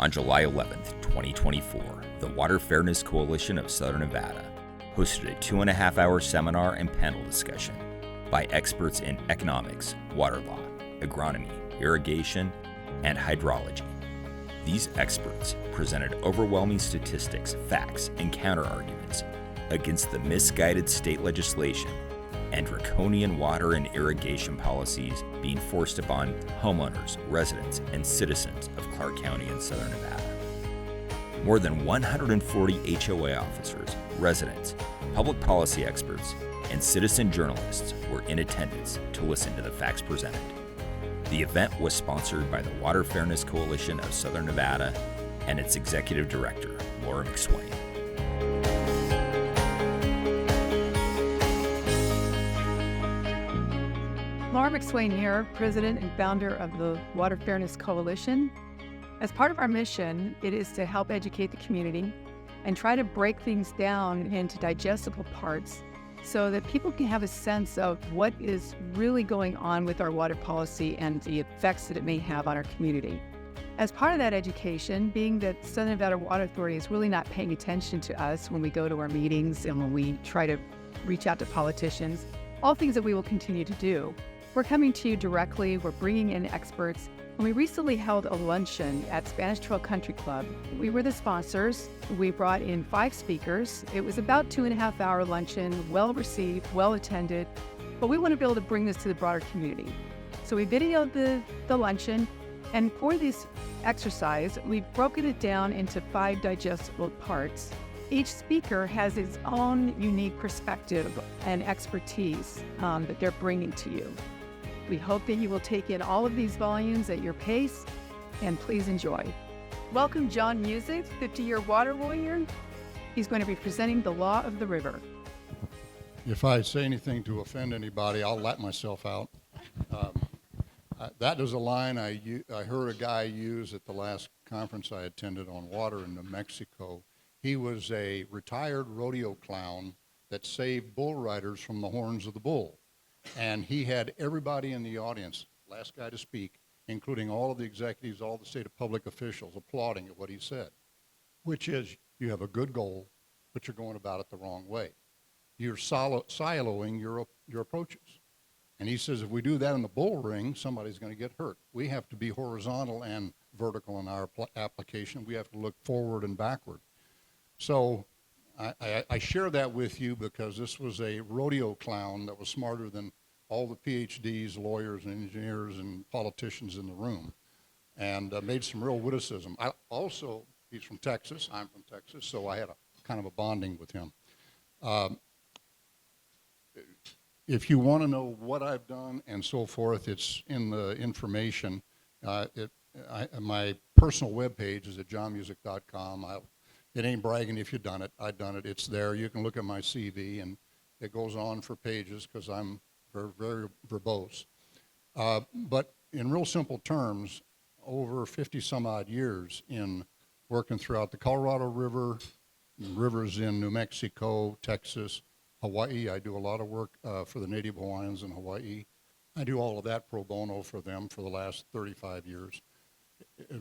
On July 11th, 2024, the Water Fairness Coalition of Southern Nevada hosted a 2.5-hour seminar and panel discussion by experts in economics, water law, agronomy, irrigation, and hydrology. These experts presented overwhelming statistics, facts, and counterarguments against the misguided state legislation and draconian water and irrigation policies being forced upon homeowners, residents, and citizens of Clark County and Southern Nevada. More than 140 HOA officers, residents, public policy experts, and citizen journalists were in attendance to listen to the facts presented. The event was sponsored by the Water Fairness Coalition of Southern Nevada and its executive director, Laura McSwain. Laura McSwain here, president and founder of the Water Fairness Coalition. As part of our mission, it is to help educate the community and try to break things down into digestible parts so that people can have a sense of what is really going on with our water policy and the effects that it may have on our community. As part of that education, being that Southern Nevada Water Authority is really not paying attention to us when we go to our meetings and when we try to reach out to politicians, all things that we will continue to do. We're coming to you directly, we're bringing in experts, and we recently held a luncheon at Spanish Trail Country Club. We were the sponsors. We brought in 5 speakers. It was about 2.5-hour luncheon, well received, well attended, but we want to be able to bring this to the broader community. So we videoed the luncheon, and for this exercise, we've broken it down into 5 digestible parts. Each speaker has its own unique perspective and expertise that they're bringing to you. We hope that you will take in all of these volumes at your pace, and please enjoy. Welcome John Music, 50-year water warrior. He's going to be presenting the law of the river. If I say anything to offend anybody, I'll let myself out. That is a line I heard a guy use at the last conference I attended on water in New Mexico. He was a retired rodeo clown that saved bull riders from the horns of the bull. And he had everybody in the audience, last guy to speak, including all of the executives, all the state public officials, applauding at what he said, which is, you have a good goal, but you're going about it the wrong way. You're siloing your approaches. And he says, if we do that in the bull ring, somebody's going to get hurt. We have to be horizontal and vertical in our application. We have to look forward and backward. So I share that with you because this was a rodeo clown that was smarter than all the PhDs, lawyers, and engineers and politicians in the room, and made some real witticism. He's from Texas, I'm from Texas, so I had a kind of a bonding with him. If you want to know what I've done and so forth, it's in the information. My personal webpage is at johnmusic.com. It ain't bragging if you've done it. I've done it. It's there. You can look at my CV, and it goes on for pages because I'm very, very verbose. But in real simple terms, over 50-some-odd years in working throughout the Colorado River, rivers in New Mexico, Texas, Hawaii. I do a lot of work for the Native Hawaiians in Hawaii. I do all of that pro bono for them for the last 35 years,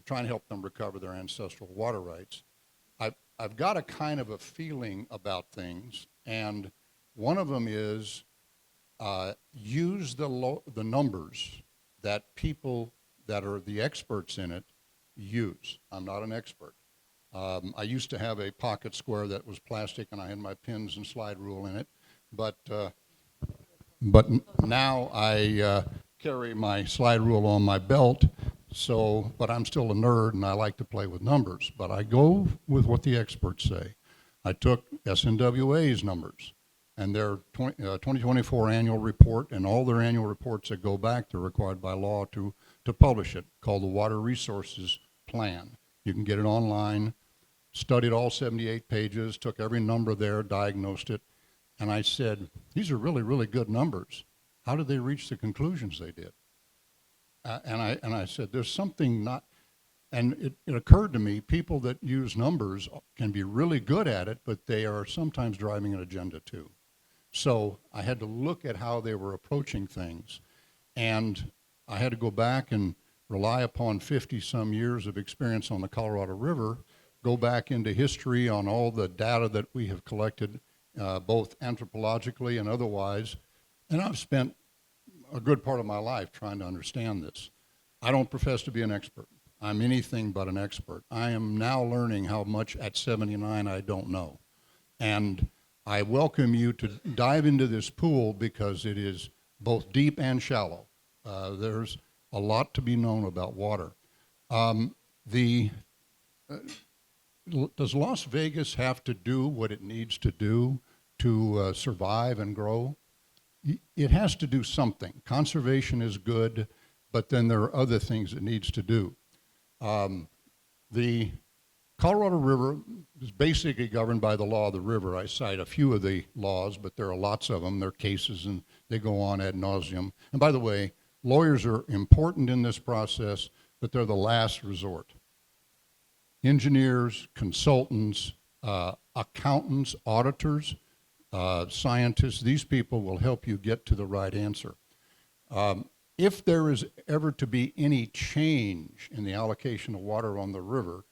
trying to help them recover their ancestral water rights. I've got a kind of a feeling about things, and one of them is use the numbers that people that are the experts in it use. I'm not an expert. I used to have a pocket square that was plastic, and I had my pins and slide rule in it, but now I carry my slide rule on my belt. But I'm still a nerd, and I like to play with numbers. But I go with what the experts say. I took SNWA's numbers and their 2024 annual report, and all their annual reports that go back, they're required by law to publish it, called the Water Resources Plan. You can get it online. Studied all 78 pages, took every number there, diagnosed it, and I said, these are really, really good numbers. How did they reach the conclusions they did? And I said, there's something not, and it occurred to me, people that use numbers can be really good at it, but they are sometimes driving an agenda too. So I had to look at how they were approaching things, and I had to go back and rely upon 50-some years of experience on the Colorado River, go back into history on all the data that we have collected, both anthropologically and otherwise, and I've spent a good part of my life trying to understand this. I don't profess to be an expert. I'm anything but an expert. I am now learning how much at 79 I don't know. And I welcome you to dive into this pool because it is both deep and shallow. There's a lot to be known about water. Does Las Vegas have to do what it needs to do to survive and grow? It has to do something. Conservation is good, but then there are other things it needs to do. The Colorado River is basically governed by the law of the river. I cite a few of the laws, but there are lots of them. There are cases, and they go on ad nauseum. And by the way, lawyers are important in this process, but they're the last resort. Engineers, consultants, accountants, auditors, scientists, these people will help you get to the right answer. If there is ever to be any change in the allocation of water on the river,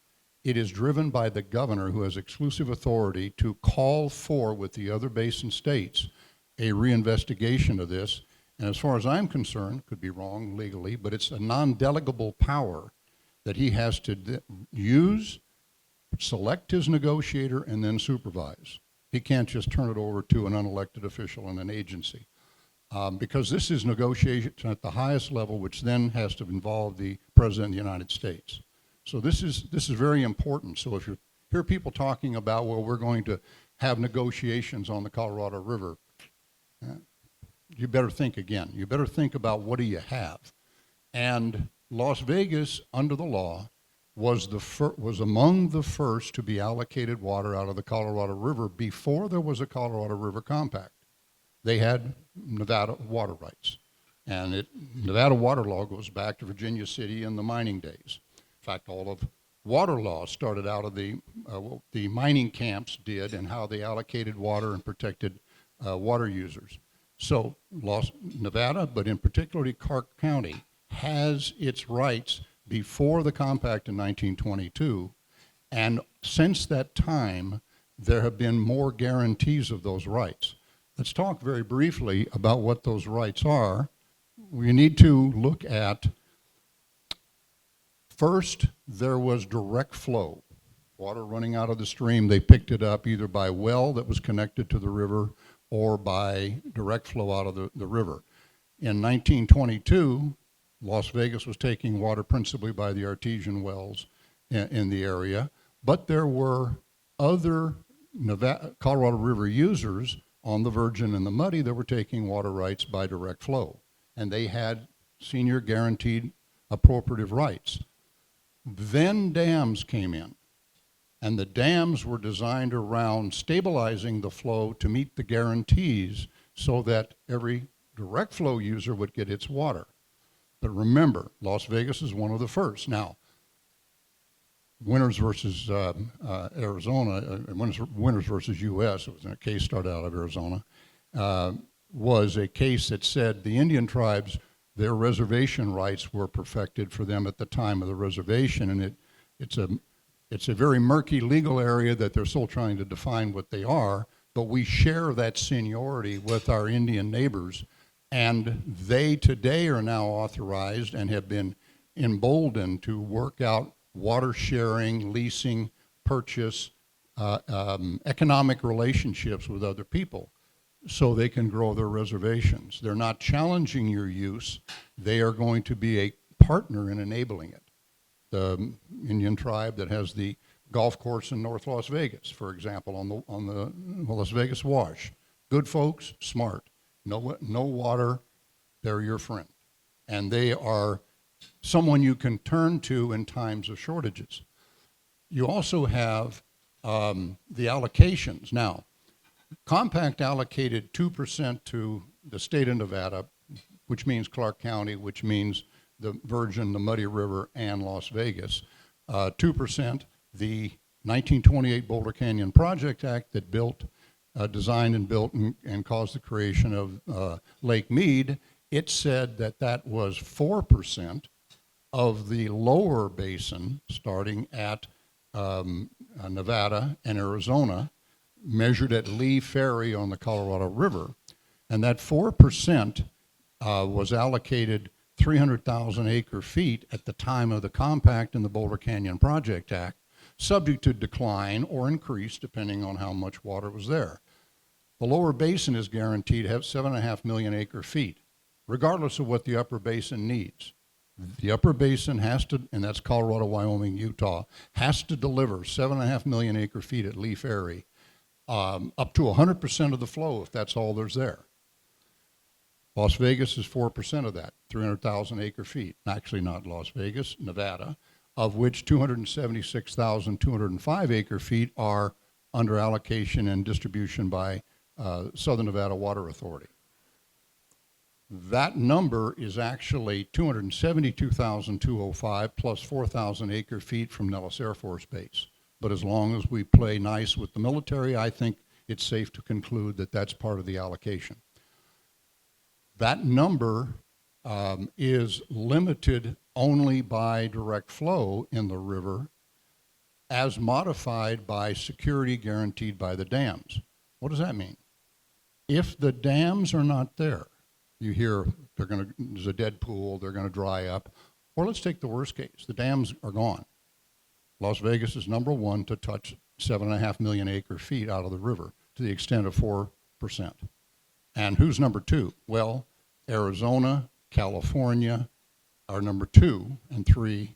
it is driven by the governor, who has exclusive authority to call for, with the other basin states, a reinvestigation of this. And as far as I'm concerned, could be wrong legally, but it's a non-delegable power that he has to use, select his negotiator, and then supervise. He can't just turn it over to an unelected official in an agency. Because this is negotiation at the highest level, which then has to involve the President of the United States. So this is very important. So if you hear people talking about, well, we're going to have negotiations on the Colorado River, you better think again. You better think about, what do you have? And Las Vegas, under the law, was among the first to be allocated water out of the Colorado River before there was a Colorado River Compact. They had Nevada water rights. And Nevada water law goes back to Virginia City in the mining days. In fact, all of water law started out of what the mining camps did, and how they allocated water and protected water users. So Nevada, but in particularly Clark County, has its rights before the compact in 1922. And since that time, there have been more guarantees of those rights. Let's talk very briefly about what those rights are. We need to look at, first, there was direct flow. Water running out of the stream, they picked it up either by well that was connected to the river or by direct flow out of the river. In 1922, Las Vegas was taking water principally by the artesian wells in the area, but there were other Colorado River users on the Virgin and the Muddy that were taking water rights by direct flow, and they had senior guaranteed appropriative rights. Then dams came in, and the dams were designed around stabilizing the flow to meet the guarantees so that every direct flow user would get its water. But remember, Las Vegas is one of the first. Now, Winters versus Arizona, Winters versus U.S., it was a case started out of Arizona, was a case that said the Indian tribes, their reservation rights were perfected for them at the time of the reservation, and it's a very murky legal area that they're still trying to define what they are, but we share that seniority with our Indian neighbors, and they today are now authorized and have been emboldened to work out water sharing, leasing, purchase, economic relationships with other people so they can grow their reservations. They're not challenging your use. They are going to be a partner in enabling it. The Indian tribe that has the golf course in North Las Vegas, for example, on the Las Vegas Wash. Good folks, smart. No water, they're your friend. And they are someone you can turn to in times of shortages. You also have the allocations. Now, Compact allocated 2% to the state of Nevada, which means Clark County, which means the Virgin, the Muddy River, and Las Vegas. 2%, the 1928 Boulder Canyon Project Act that designed and built and caused the creation of Lake Mead. It said that was 4%, of the lower basin, starting at Nevada and Arizona, measured at Lee Ferry on the Colorado River. And that 4% was allocated 300,000 acre feet at the time of the compact in the Boulder Canyon Project Act, subject to decline or increase depending on how much water was there. The lower basin is guaranteed to have 7.5 million acre feet, regardless of what the upper basin needs. The upper basin has to, and that's Colorado, Wyoming, Utah, has to deliver 7.5 million acre feet at Lee Ferry, up to 100% of the flow if that's all there's there. Las Vegas is 4% of that, 300,000 acre feet. Actually not Las Vegas, Nevada, of which 276,205 acre feet are under allocation and distribution by Southern Nevada Water Authority. That number is actually 272,205 plus 4,000 acre feet from Nellis Air Force Base. But as long as we play nice with the military, I think it's safe to conclude that that's part of the allocation. That number is limited only by direct flow in the river as modified by security guaranteed by the dams. What does that mean? If the dams are not there, you hear there's a dead pool, they're going to dry up. Or let's take the worst case, the dams are gone. Las Vegas is number one to touch 7.5 million acre feet out of the river to the extent of 4%. And who's number two? Well, Arizona, California are number 2 and 3,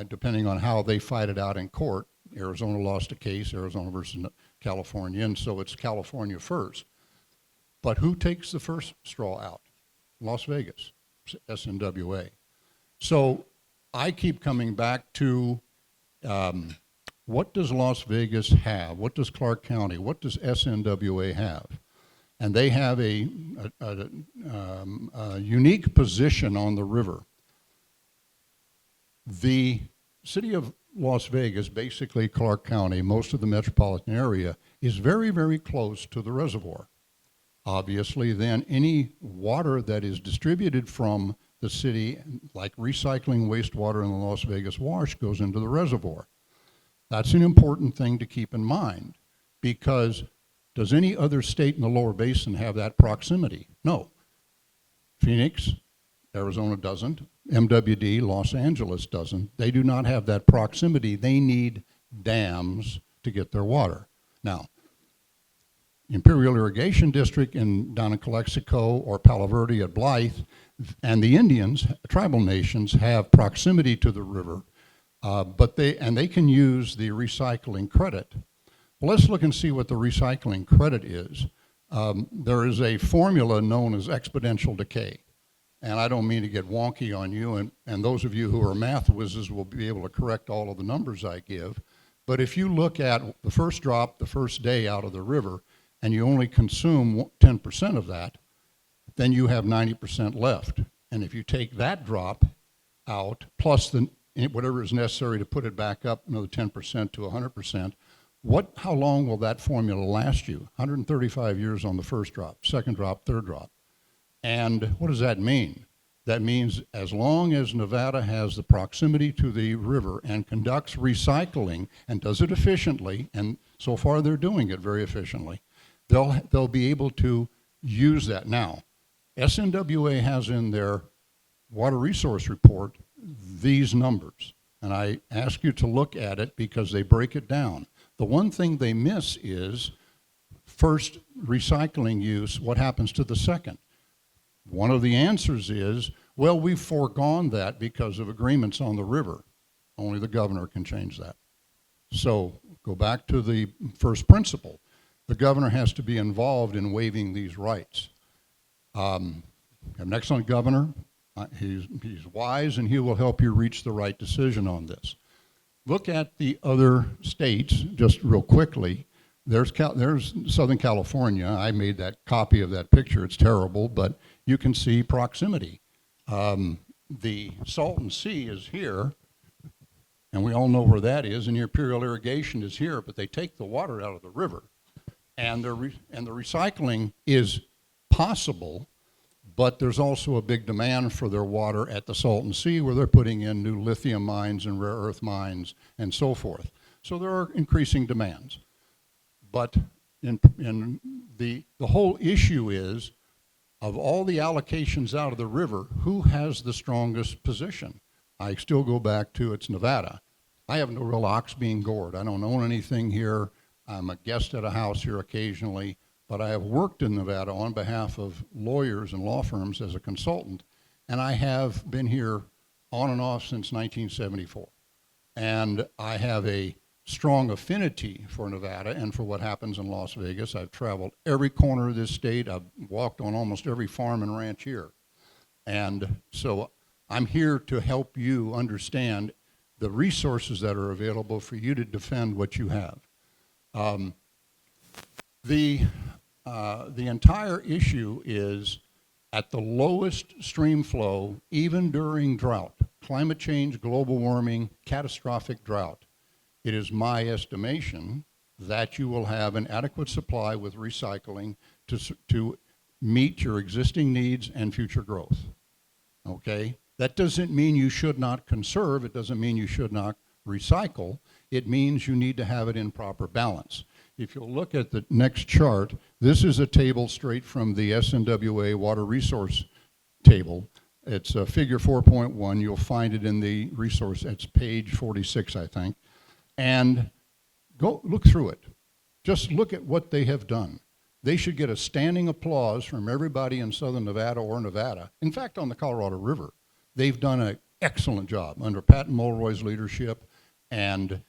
depending on how they fight it out in court. Arizona lost a case, Arizona versus California, and so it's California first. But who takes the first straw out? Las Vegas, SNWA. So I keep coming back to what does Las Vegas have? What does Clark County, what does SNWA have? And they have a unique position on the river. The city of Las Vegas, basically Clark County, most of the metropolitan area, is very, very close to the reservoir. Obviously, then any water that is distributed from the city, like recycling wastewater in the Las Vegas Wash, goes into the reservoir. That's an important thing to keep in mind, because does any other state in the lower basin have that proximity? No. Phoenix, Arizona doesn't. MWD, Los Angeles doesn't. They do not have that proximity. They need dams to get their water. Now, Imperial Irrigation District down in Calexico or Palo Verde at Blythe, and the Indians, tribal nations, have proximity to the river, but they can use the recycling credit. Well, let's look and see what the recycling credit is. There is a formula known as exponential decay. And I don't mean to get wonky on you, and those of you who are math whizzes will be able to correct all of the numbers I give. But if you look at the first drop the first day out of the river, and you only consume 10% of that, then you have 90% left. And if you take that drop out, plus whatever is necessary to put it back up, another 10% to 100%, how long will that formula last you? 135 years on the first drop, second drop, third drop. And what does that mean? That means as long as Nevada has the proximity to the river and conducts recycling and does it efficiently, and so far they're doing it very efficiently, they'll be able to use that. Now, SNWA has in their water resource report these numbers, and I ask you to look at it because they break it down. The one thing they miss is first recycling use, what happens to the second? One of the answers is, well, we've foregone that because of agreements on the river. Only the governor can change that. So go back to the first principle. The governor has to be involved in waiving these rights. An excellent governor. He's wise, and he will help you reach the right decision on this. Look at the other states just real quickly. There's Southern California. I made that copy of that picture. It's terrible, but you can see proximity. The Salton Sea is here, and we all know where that is, and your Imperial Irrigation is here, but they take the water out of the river. And the recycling is possible, but there's also a big demand for their water at the Salton Sea, where they're putting in new lithium mines and rare earth mines and so forth. So there are increasing demands. But in the whole issue is, of all the allocations out of the river, who has the strongest position? I still go back to it's Nevada. I have no real ox being gored. I don't own anything here. I'm a guest at a house here occasionally, but I have worked in Nevada on behalf of lawyers and law firms as a consultant, and I have been here on and off since 1974. And I have a strong affinity for Nevada and for what happens in Las Vegas. I've traveled every corner of this state. I've walked on almost every farm and ranch here. And so I'm here to help you understand the resources that are available for you to defend what you have. The entire issue is at the lowest stream flow, even during drought, climate change, global warming, catastrophic drought. It is my estimation that you will have an adequate supply with recycling to meet your existing needs and future growth. Okay? That doesn't mean you should not conserve. It doesn't mean you should not recycle. It means you need to have it in proper balance. If you'll look at the next chart, this is a table straight from the SNWA water resource table. It's figure 4.1. You'll find it in the resource. It's page 46, I think. And go look through it. Just look at what they have done. They should get a standing applause from everybody in Southern Nevada or Nevada. In fact, on the Colorado River, they've done an excellent job under Pat Mulroy's leadership. And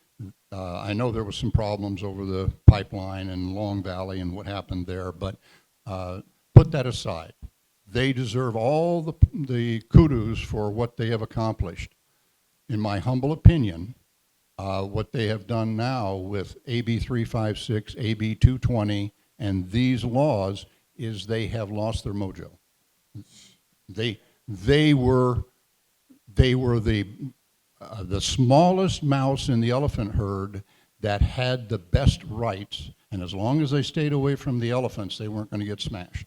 I know there was some problems over the pipeline in Long Valley and what happened there, but put that aside. They deserve all the kudos for what they have accomplished. In my humble opinion, what they have done now with AB 356, AB 220, and these laws is they have lost their mojo. They were the smallest mouse in the elephant herd that had the best rights, and as long as they stayed away from the elephants, they weren't going to get smashed.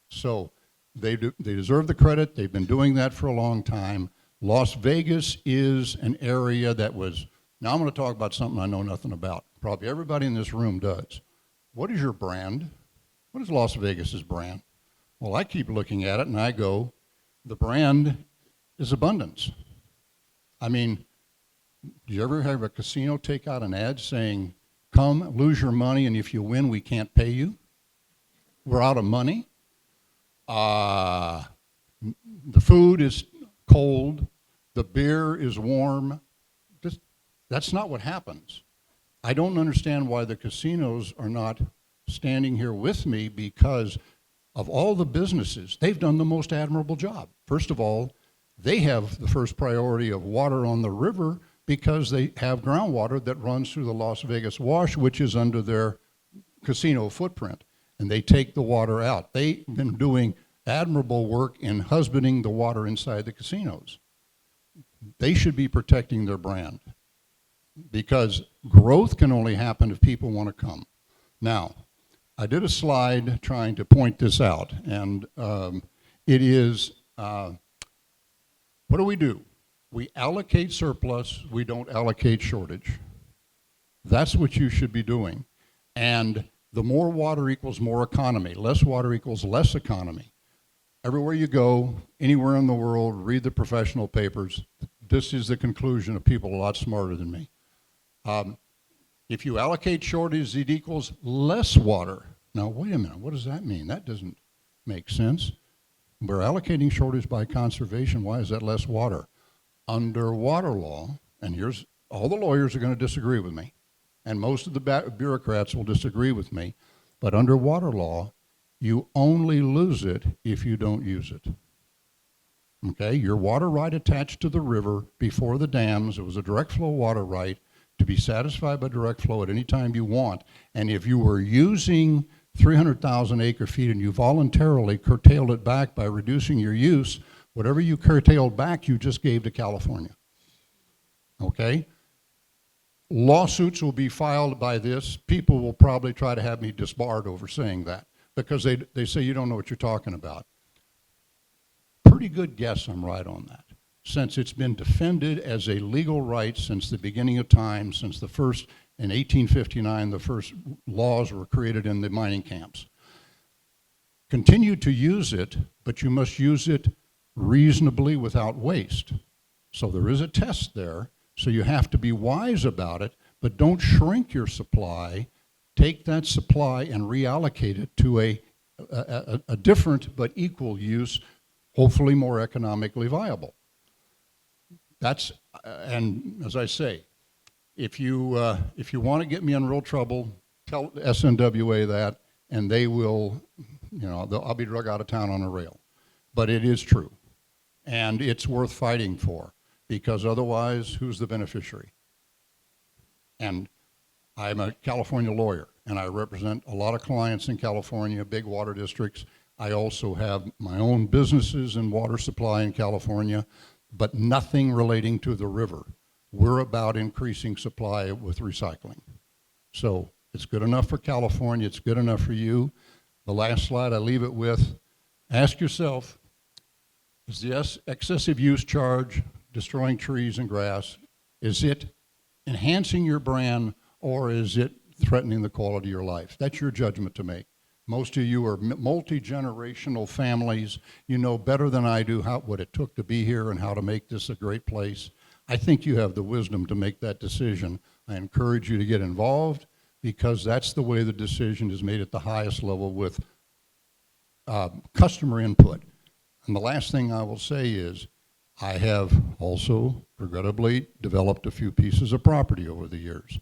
So they deserve the credit. They've been doing that for a long time. Las Vegas is an area that was, now I'm going to talk about something I know nothing about. Probably everybody in this room does. What is your brand? What is Las Vegas's brand? Well, I keep looking at it and I go, the brand is abundance. I mean, do you ever have a casino take out an ad saying, come, lose your money, and if you win, we can't pay you? We're out of money. The food is cold. The beer is warm. That's not what happens. I don't understand why the casinos are not standing here with me, because of all the businesses, they've done the most admirable job. First of all, they have the first priority of water on the river because they have groundwater that runs through the Las Vegas Wash, which is under their casino footprint, and they take the water out. They've been doing admirable work in husbanding the water inside the casinos. They should be protecting their brand, because growth can only happen if people want to come. Now, I did a slide trying to point this out, and it is, what do? We allocate surplus, we don't allocate shortage. That's what you should be doing. And the more water equals more economy, less water equals less economy. Everywhere you go, anywhere in the world, read the professional papers. This is the conclusion of people a lot smarter than me. If you allocate shortage, it equals less water. Now, wait a minute, what does that mean? That doesn't make sense. We're allocating shortage by conservation. Why is that less water? Under water law, and here's, all the lawyers are going to disagree with me, and most of the bureaucrats will disagree with me, but under water law, you only lose it if you don't use it. Okay, your water right attached to the river before the dams, it was a direct flow water right to be satisfied by direct flow at any time you want. And if you were using 300,000 acre feet and you voluntarily curtailed it back by reducing your use, whatever you curtailed back, you just gave to California. Okay? Lawsuits will be filed by this. People will probably try to have me disbarred over saying that, because they say you don't know what you're talking about. pretty good guess I'm right on that, since it's been defended as a legal right since the beginning of time, since the first, in 1859, the first laws were created in the mining camps. Continue to use it, but you must use it reasonably without waste. So there is a test there, so you have to be wise about it, but don't shrink your supply. Take that supply and reallocate it to a different but equal use, hopefully more economically viable. That's, and as I say, if you want to get me in real trouble, tell SNWA that, and they will, I'll be drug out of town on a rail. But it is true, and it's worth fighting for, because otherwise, who's the beneficiary? And I'm a California lawyer, and I represent a lot of clients in California, big water districts. I also have my own businesses in water supply in California, but nothing relating to the river. We're about increasing supply with recycling. So it's good enough for California, it's good enough for you. The last slide I leave it with, ask yourself, is the excessive use charge destroying trees and grass? Is it enhancing your brand, or is it threatening the quality of your life? That's your judgment to make. Most of you are multi-generational families. You know better than I do what it took to be here and how to make this a great place. I think you have the wisdom to make that decision. I encourage you to get involved, because that's the way the decision is made at the highest level with customer input. And the last thing I will say is, I have also, regrettably, developed a few pieces of property over the years.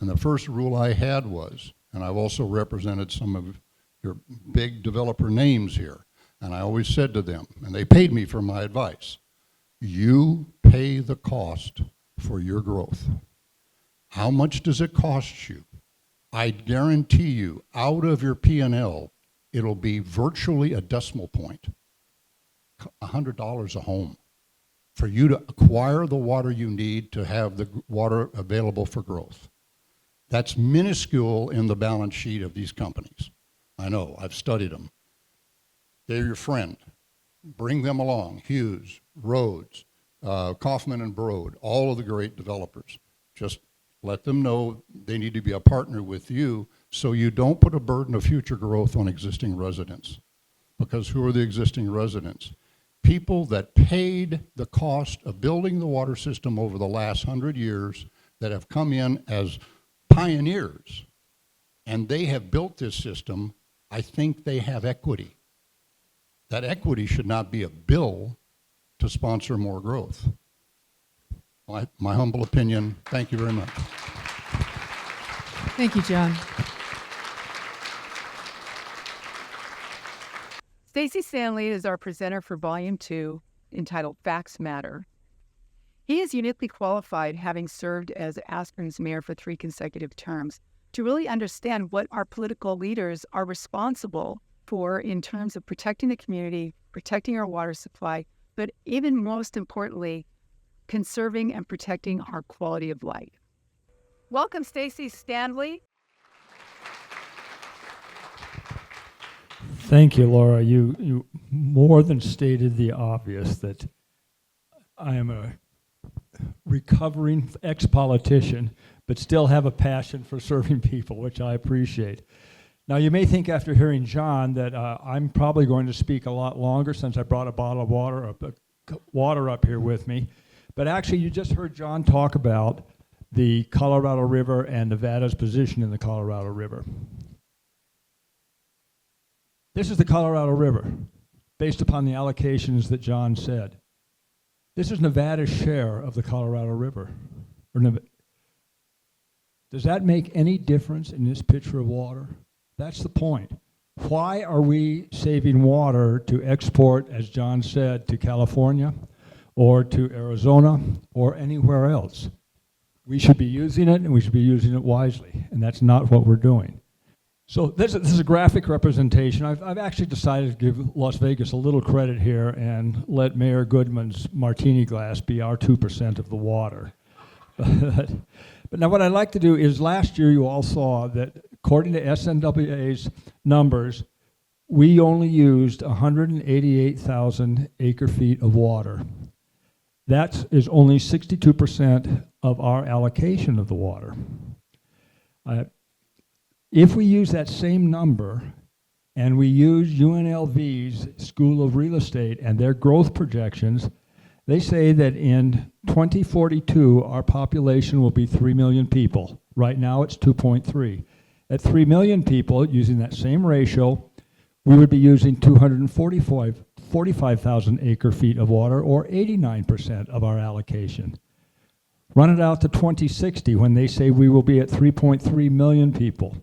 And the first rule I had was, and I've also represented some of your big developer names here, and I always said to them, and they paid me for my advice, you pay the cost for your growth. How much does it cost you? I guarantee you, out of your P&L, it'll be virtually a decimal point, $100 a home, for you to acquire the water you need to have the water available for growth. That's minuscule in the balance sheet of these companies. I know, I've studied them. They're your friend. Bring them along. Hughes, Rhodes, Kaufman and Broad, all of the great developers. Just let them know they need to be a partner with you, so you don't put a burden of future growth on existing residents. Because who are the existing residents? People that paid the cost of building the water system over the last 100 years, that have come in as pioneers, and they have built this system. I think they have equity. That equity should not be a bill to sponsor more growth. My humble opinion. Thank you very much. Thank you, John. Stacy Stanley is our presenter for Volume 2, entitled Facts Matter. He is uniquely qualified, having served as Askern's mayor for 3 consecutive terms, to really understand what our political leaders are responsible for in terms of protecting the community, protecting our water supply, but even most importantly, conserving and protecting our quality of life. Welcome, Stacy Stanley. Thank you, Laura. You more than stated the obvious, that I am a recovering ex-politician, but still have a passion for serving people, which I appreciate. Now, you may think after hearing John that I'm probably going to speak a lot longer, since I brought a bottle of water up here with me. But actually, you just heard John talk about the Colorado River and Nevada's position in the Colorado River. This is the Colorado River, based upon the allocations that John said. This is Nevada's share of the Colorado River. Does that make any difference in this pitcher of water? That's the point. Why are we saving water to export, as John said, to California or to Arizona or anywhere else? We should be using it, and we should be using it wisely, and that's not what we're doing. So this is a graphic representation. I've actually decided to give Las Vegas a little credit here and let Mayor Goodman's martini glass be our 2% of the water. But now what I'd like to do is, last year you all saw that according to SNWA's numbers, we only used 188,000 acre-feet of water. That is only 62% of our allocation of the water. If we use that same number and we use UNLV's School of Real Estate and their growth projections, they say that in 2042, our population will be 3 million people. Right now, it's 2.3. At 3 million people, using that same ratio, we would be using 245,000 acre-feet of water, or 89% of our allocation. Run it out to 2060, when they say we will be at 3.3 million people.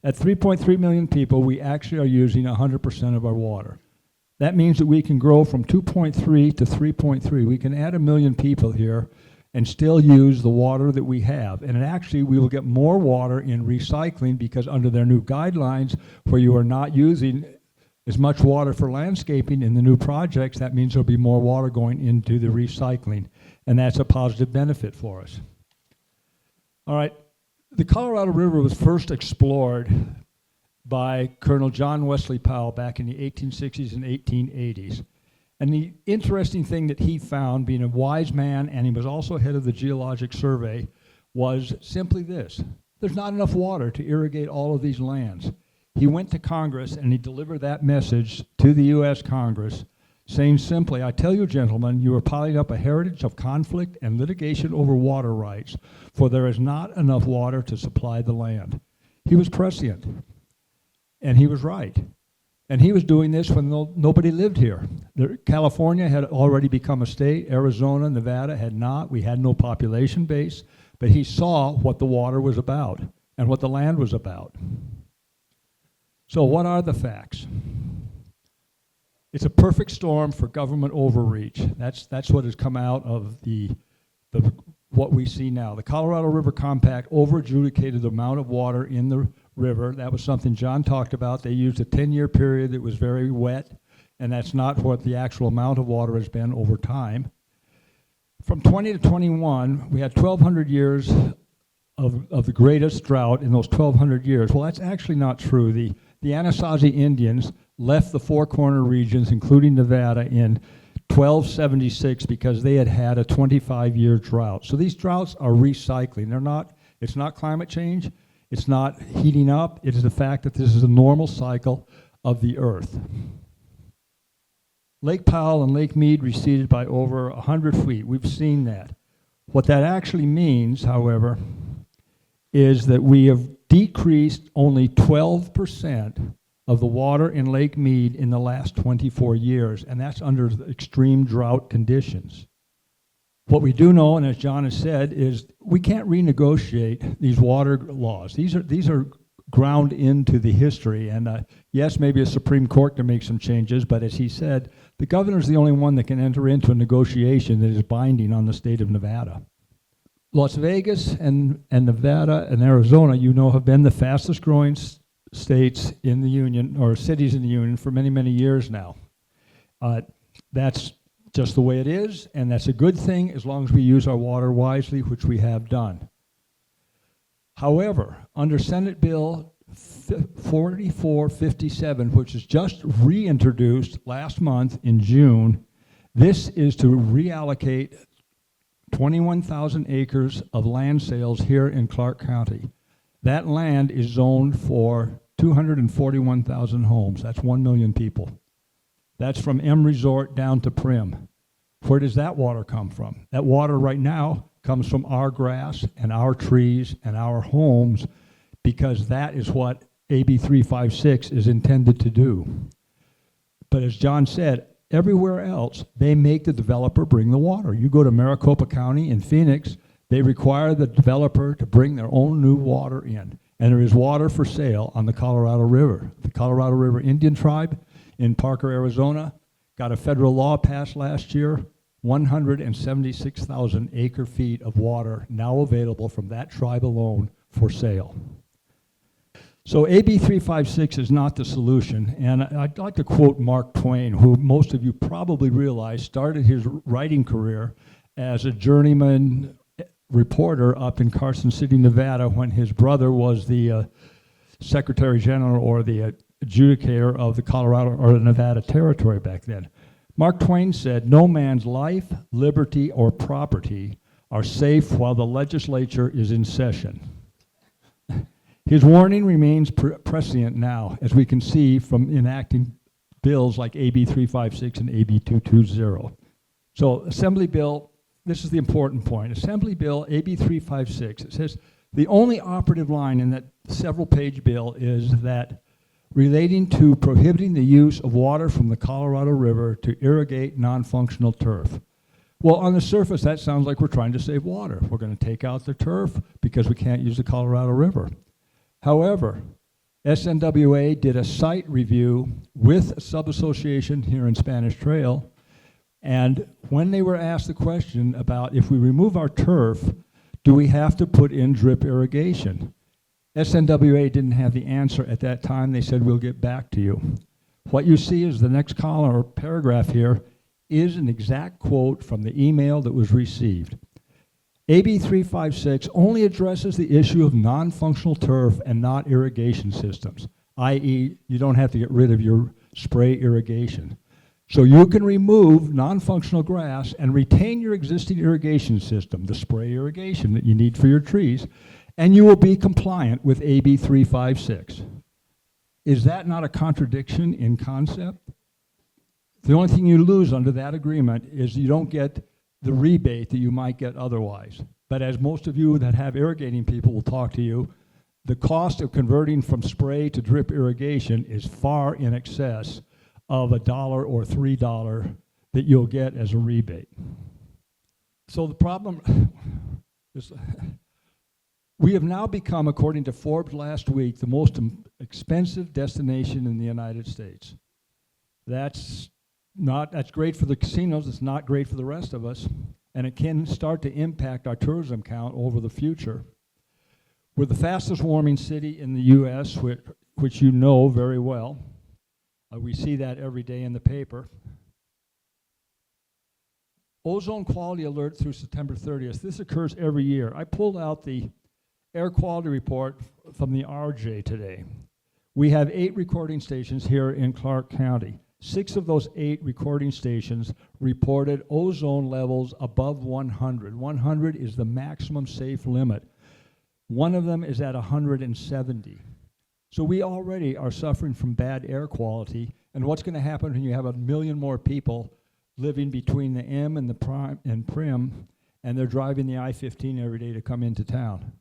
At 3.3 million people, we actually are using 100% of our water. That means that we can grow from 2.3 to 3.3. We can add 1 million people here and still use the water that we have. And actually, we will get more water in recycling, because under their new guidelines, where you are not using as much water for landscaping in the new projects, that means there'll be more water going into the recycling. And that's a positive benefit for us. All right, the Colorado River was first explored by Colonel John Wesley Powell back in the 1860s and 1880s. And the interesting thing that he found, being a wise man, and he was also head of the Geologic Survey, was simply this: there's not enough water to irrigate all of these lands. He went to Congress and he delivered that message to the U.S. Congress, saying simply, I tell you, gentlemen, you are piling up a heritage of conflict and litigation over water rights, for there is not enough water to supply the land. He was prescient, and he was right. And he was doing this when nobody lived here. California had already become a state. Arizona, Nevada had not. We had no population base. But he saw what the water was about and what the land was about. So what are the facts? It's a perfect storm for government overreach. That's what has come out of what we see now. The Colorado River Compact over-adjudicated the amount of water in the river. That was something John talked about. They used a 10-year period that was very wet, and that's not what the actual amount of water has been over time. From 20 to 21, we had 1,200 years of the greatest drought in those 1,200 years. Well, that's actually not true. The Anasazi Indians left the Four Corner regions, including Nevada, in 1276 because they had had a 25-year drought. So these droughts are recycling. It's not climate change. It's not heating up. It is the fact that this is a normal cycle of the earth. Lake Powell and Lake Mead receded by over 100 feet. We've seen that. What that actually means, however, is that we have decreased only 12% of the water in Lake Mead in the last 24 years, and that's under extreme drought conditions. What we do know, and as John has said, is we can't renegotiate these water laws. These are ground into the history, and yes, maybe a Supreme Court can make some changes, but as he said, the governor's the only one that can enter into a negotiation that is binding on the state of Nevada. Las Vegas and Nevada and Arizona, have been the fastest growing states in the Union, or cities in the Union, for many, many years now. That's just the way it is, and that's a good thing as long as we use our water wisely, which we have done. However, under Senate Bill 4457, which is just reintroduced last month in June, this is to reallocate 21,000 acres of land sales here in Clark County. That land is zoned for 241,000 homes. That's 1 million people. That's from M Resort down to Prim. Where does that water come from? That water right now comes from our grass and our trees and our homes, because that is what AB 356 is intended to do. But as John said, everywhere else, they make the developer bring the water. You go to Maricopa County in Phoenix, they require the developer to bring their own new water in. And there is water for sale on the Colorado River. The Colorado River Indian Tribe in Parker, Arizona, got a federal law passed last year, 176,000 acre-feet of water now available from that tribe alone for sale. So AB 356 is not the solution, and I'd like to quote Mark Twain, who most of you probably realize started his writing career as a journeyman reporter up in Carson City, Nevada, when his brother was the Secretary General, or the adjudicator of the Colorado or the Nevada territory back then. Mark Twain said, "No man's life, liberty, or property are safe while the legislature is in session." His warning remains prescient now, as we can see from enacting bills like AB 356 and AB 220. So Assembly Bill, this is the important point. Assembly Bill AB 356, it says the only operative line in that several-page bill is that relating to prohibiting the use of water from the Colorado River to irrigate non-functional turf. Well, on the surface, that sounds like we're trying to save water. We're going to take out the turf because we can't use the Colorado River. However, SNWA did a site review with a sub-association here in Spanish Trail, and when they were asked the question about if we remove our turf, do we have to put in drip irrigation? SNWA didn't have the answer at that time. They said, we'll get back to you. What you see is the next column or paragraph here is an exact quote from the email that was received. AB 356 only addresses the issue of non-functional turf and not irrigation systems, i.e. you don't have to get rid of your spray irrigation. So you can remove non-functional grass and retain your existing irrigation system, the spray irrigation that you need for your trees, and you will be compliant with AB 356. Is that not a contradiction in concept? The only thing you lose under that agreement is you don't get the rebate that you might get otherwise. But as most of you that have irrigating people will talk to you, the cost of converting from spray to drip irrigation is far in excess of $1 or $3 that you'll get as a rebate. So the problem is we have now become, according to Forbes last week, the most expensive destination in the United States. That's great for the casinos, it's not great for the rest of us, and it can start to impact our tourism count over the future. We're the fastest warming city in the U.S., which you know very well. We see that every day in the paper. Ozone quality alert through September 30th. This occurs every year. I pulled out the air quality report from the RJ today. We have 8 recording stations here in Clark County. 6 of those 8 recording stations reported ozone levels above 100. 100 is the maximum safe limit. One of them is at 170. So we already are suffering from bad air quality, and what's going to happen when you have 1 million more people living between the M and the Prime and Prim, and they're driving the I-15 every day to come into town?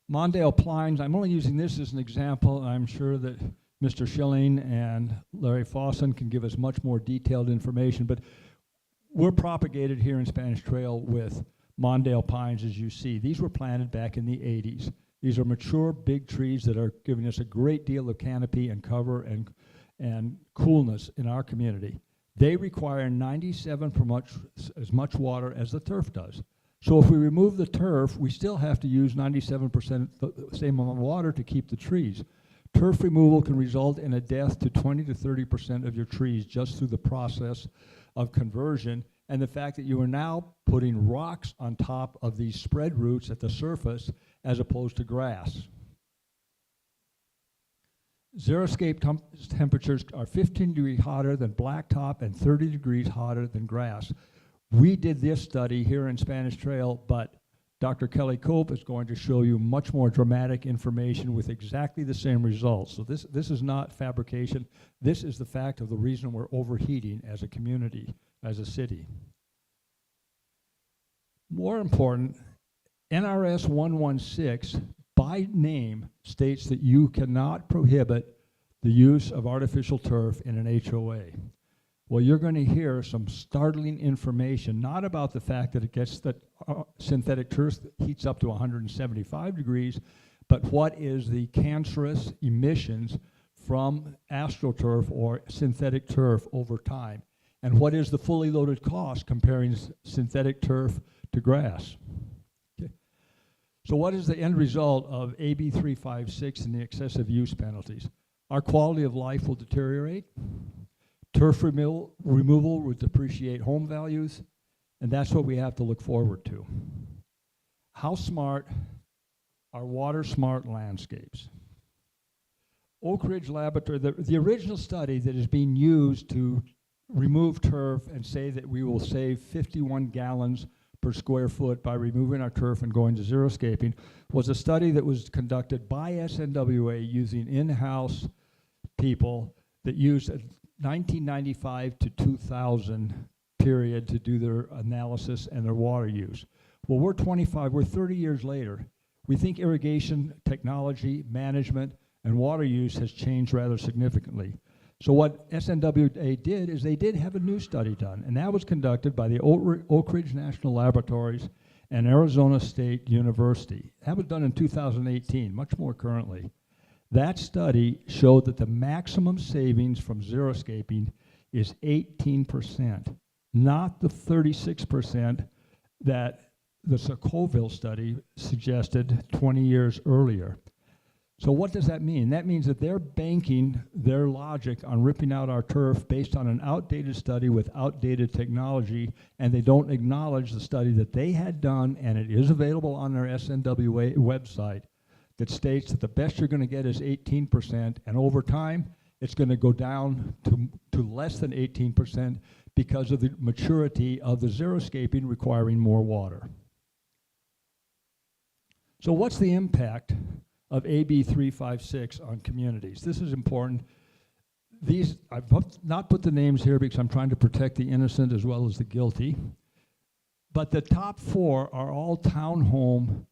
Mondale Pines, I'm only using this as an example. I'm sure that Mr. Schilling and Larry Fawson can give us much more detailed information, but we're propagated here in Spanish Trail with Mondale Pines, as you see. These were planted back in the 80s. These are mature, big trees that are giving us a great deal of canopy and cover and coolness in our community. They require 97% as much water as the turf does. So if we remove the turf, we still have to use 97% the same amount of water to keep the trees. Turf removal can result in a death to 20 to 30% of your trees just through the process of conversion, and the fact that you are now putting rocks on top of these spread roots at the surface as opposed to grass. Xeriscape temperatures are 15 degrees hotter than blacktop and 30 degrees hotter than grass. We did this study here in Spanish Trail, but Dr. Kelly Cope is going to show you much more dramatic information with exactly the same results. So this is not fabrication. This is the fact of the reason we're overheating as a community, as a city. More important, NRS 116 by name states that you cannot prohibit the use of artificial turf in an HOA. Well, you're going to hear some startling information, not about the fact that it gets that synthetic turf heats up to 175 degrees, but what is the cancerous emissions from astroturf or synthetic turf over time, and what is the fully loaded cost comparing synthetic turf to grass. Okay. So what is the end result of AB 356 and the excessive use penalties? Our quality of life will deteriorate. Turf removal would depreciate home values, and that's what we have to look forward to. How smart are water smart landscapes. Oak Ridge Laboratory, the original study that is being used to remove turf and say that we will save 51 gallons per square foot by removing our turf and going to xeriscaping was a study that was conducted by SNWA using in-house people that used a 1995 to 2000 period to do their analysis and their water use. Well, we're 30 years later. We think irrigation technology, management, and water use has changed rather significantly. So what SNWA did is they did have a new study done, and that was conducted by the Oak Ridge National Laboratories and Arizona State University. That was done in 2018, much more currently. That study showed that the maximum savings from xeriscaping is 18%, not the 36% that the Socoville study suggested 20 years earlier. So what does that mean? That means that they're banking their logic on ripping out our turf based on an outdated study with outdated technology, and they don't acknowledge the study that they had done, and it is available on their SNWA website, that states that the best you're going to get is 18%, and over time, it's going to go down to less than 18% because of the maturity of the xeriscaping requiring more water. So what's the impact of AB 356 on communities? This is important. I've not put the names here because I'm trying to protect the innocent as well as the guilty. But the top 4 are all townhome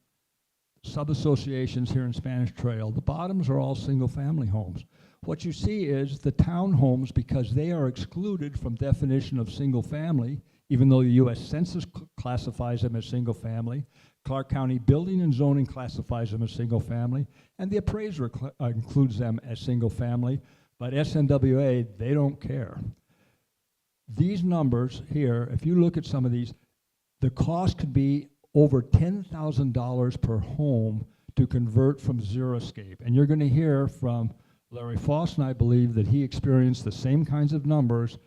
sub-associations here in Spanish Trail. The bottoms are all single-family homes. What you see is the townhomes, because they are excluded from definition of single-family, even though the U.S. Census classifies them as single-family, Clark County Building and Zoning classifies them as single-family, and the appraiser includes them as single-family, but SNWA, they don't care. These numbers here, if you look at some of these, the cost could be over $10,000 per home to convert from xeriscape. And you're going to hear from Larry Foss, and I believe that he experienced the same kinds of numbers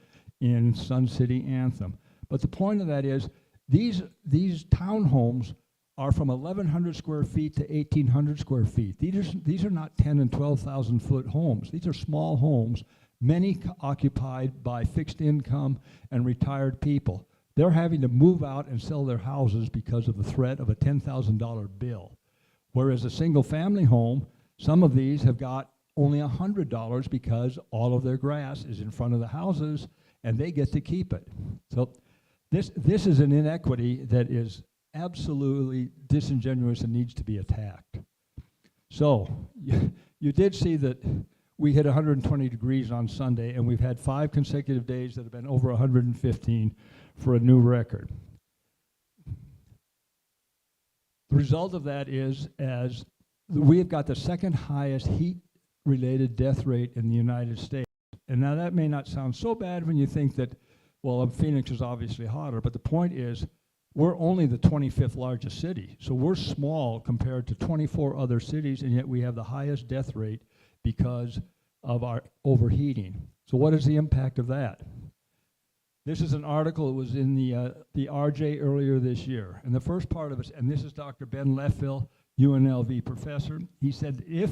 in Sun City Anthem. But the point of that is, these townhomes are from 1,100 square feet to 1,800 square feet. These are not 10 and 12,000 foot homes. These are small homes, many occupied by fixed income and retired people. They're having to move out and sell their houses because of the threat of a $10,000 bill. Whereas a single family home, some of these have got only $100 because all of their grass is in front of the houses and they get to keep it. So this is an inequity that is absolutely disingenuous and needs to be attacked. So you did see that we hit 120 degrees on Sunday, and we've had 5 consecutive days that have been over 115 for a new record. The result of that is, as we have got the second highest heat-related death rate in the United States. And now that may not sound so bad when you think that, well, Phoenix is obviously hotter, but the point is, we're only the 25th largest city. So we're small compared to 24 other cities, and yet we have the highest death rate because of our overheating. So what is the impact of that? This is an article that was in the RJ earlier this year. And the first part of it, and this is Dr. Ben Leffill, UNLV professor. He said if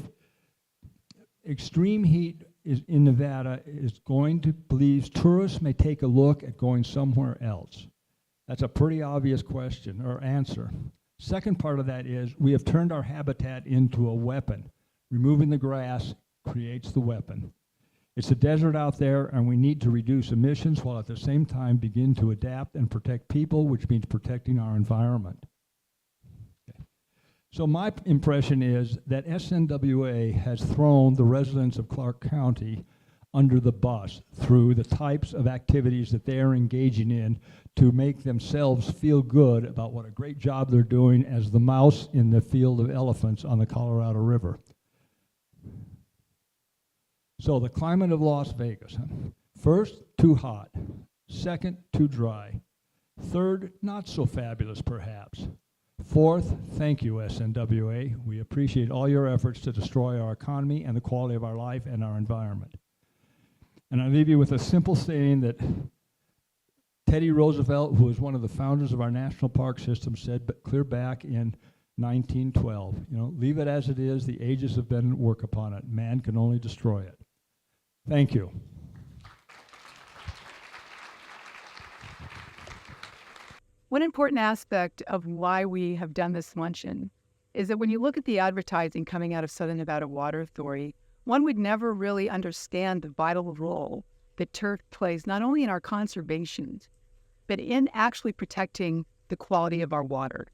extreme heat is in Nevada is going to, believes tourists may take a look at going somewhere else. That's a pretty obvious question or answer. Second part of that is we have turned our habitat into a weapon. Removing the grass creates the weapon. It's a desert out there, and we need to reduce emissions while at the same time begin to adapt and protect people, which means protecting our environment. Okay. So my impression is that SNWA has thrown the residents of Clark County under the bus through the types of activities that they are engaging in to make themselves feel good about what a great job they're doing as the mouse in the field of elephants on the Colorado River. So the climate of Las Vegas. First, too hot. Second, too dry. Third, not so fabulous perhaps. Fourth, thank you SNWA. We appreciate all your efforts to destroy our economy and the quality of our life and our environment. And I leave you with a simple saying that Teddy Roosevelt, who was one of the founders of our national park system, said clear back in 1912. Leave it as it is. The ages have been at work upon it. Man can only destroy it. Thank you. One important aspect of why we have done this luncheon is that when you look at the advertising coming out of Southern Nevada Water Authority, one would never really understand the vital role that turf plays not only in our conservation, but in actually protecting the quality of our water.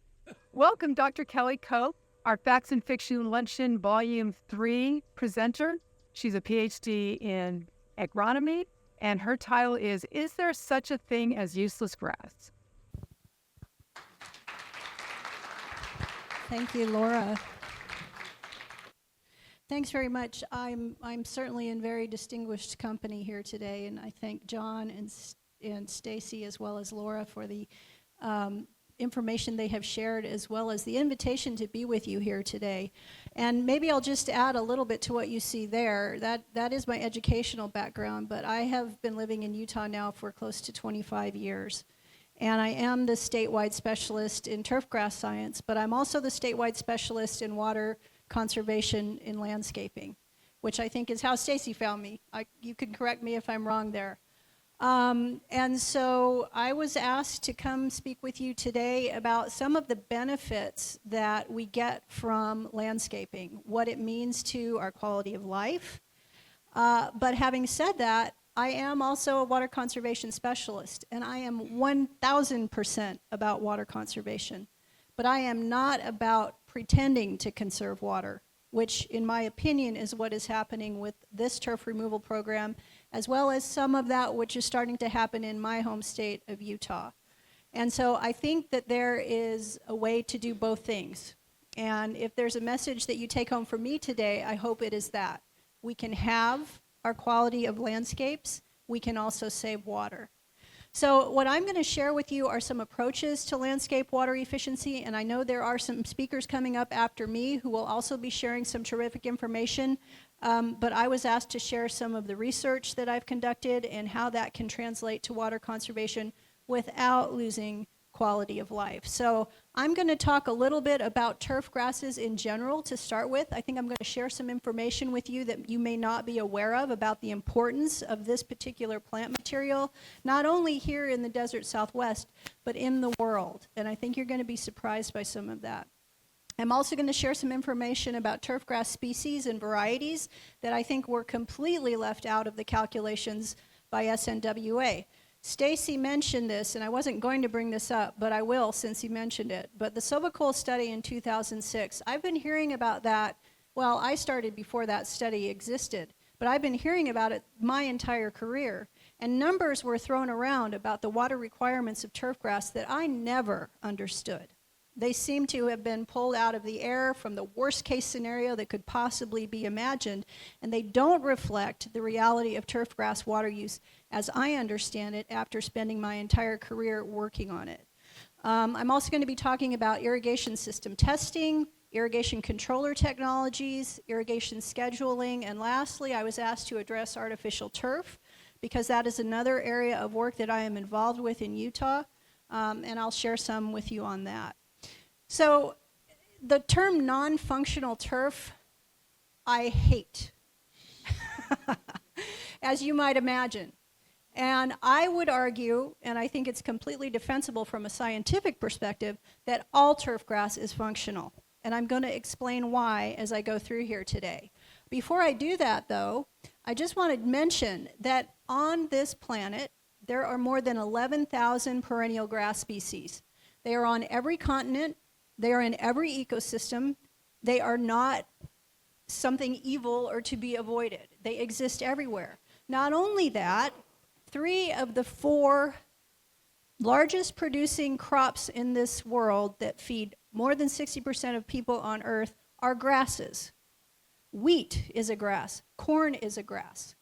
Welcome, Dr. Kelly Cope, our Facts and Fiction Luncheon Volume 3 presenter. She's a PhD in agronomy, and her title is There Such a Thing as Useless Grass? Thank you, Laura. Thanks very much. I'm certainly in very distinguished company here today, and I thank John and Stacy as well as Laura for the information they have shared, as well as the invitation to be with you here today. And maybe I'll just add a little bit to what you see there. That is my educational background, but I have been living in Utah now for close to 25 years. And I am the statewide specialist in turfgrass science, but I'm also the statewide specialist in water conservation in landscaping, which I think is how Stacy found me. You can correct me if I'm wrong there. And so I was asked to come speak with you today about some of the benefits that we get from landscaping, what it means to our quality of life. But having said that, I am also a water conservation specialist, and I am 1,000% about water conservation. But I am not about pretending to conserve water, which in my opinion is what is happening with this turf removal program, as well as some of that which is starting to happen in my home state of Utah. And so I think that there is a way to do both things. And if there's a message that you take home from me today, I hope it is that. We can have our quality of landscapes, we can also save water. So what I'm going to share with you are some approaches to landscape water efficiency, and I know there are some speakers coming up after me who will also be sharing some terrific information, but I was asked to share some of the research that I've conducted and how that can translate to water conservation without losing quality of life. So I'm going to talk a little bit about turf grasses in general to start with. I think I'm going to share some information with you that you may not be aware of about the importance of this particular plant material, not only here in the desert Southwest, but in the world. And I think you're going to be surprised by some of that. I'm also going to share some information about turfgrass species and varieties that I think were completely left out of the calculations by SNWA. Stacy mentioned this, and I wasn't going to bring this up, but I will since he mentioned it. But the Sobocol study in 2006, I've been hearing about that. Well, I started before that study existed, but I've been hearing about it my entire career. And numbers were thrown around about the water requirements of turfgrass that I never understood. They seem to have been pulled out of the air from the worst case scenario that could possibly be imagined, and they don't reflect the reality of turfgrass water use as I understand it after spending my entire career working on it. I'm also going to be talking about irrigation system testing, irrigation controller technologies, irrigation scheduling, and lastly, I was asked to address artificial turf because that is another area of work that I am involved with in Utah, and I'll share some with you on that. So the term non-functional turf, I hate, as you might imagine. And I would argue, and I think it's completely defensible from a scientific perspective, that all turf grass is functional. And I'm going to explain why as I go through here today. Before I do that, though, I just want to mention that on this planet, there are more than 11,000 perennial grass species. They are on every continent. They are in every ecosystem. They are not something evil or to be avoided. They exist everywhere. Not only that, 3 of the 4 largest producing crops in this world that feed more than 60% of people on Earth are grasses. Wheat is a grass. Corn is a grass.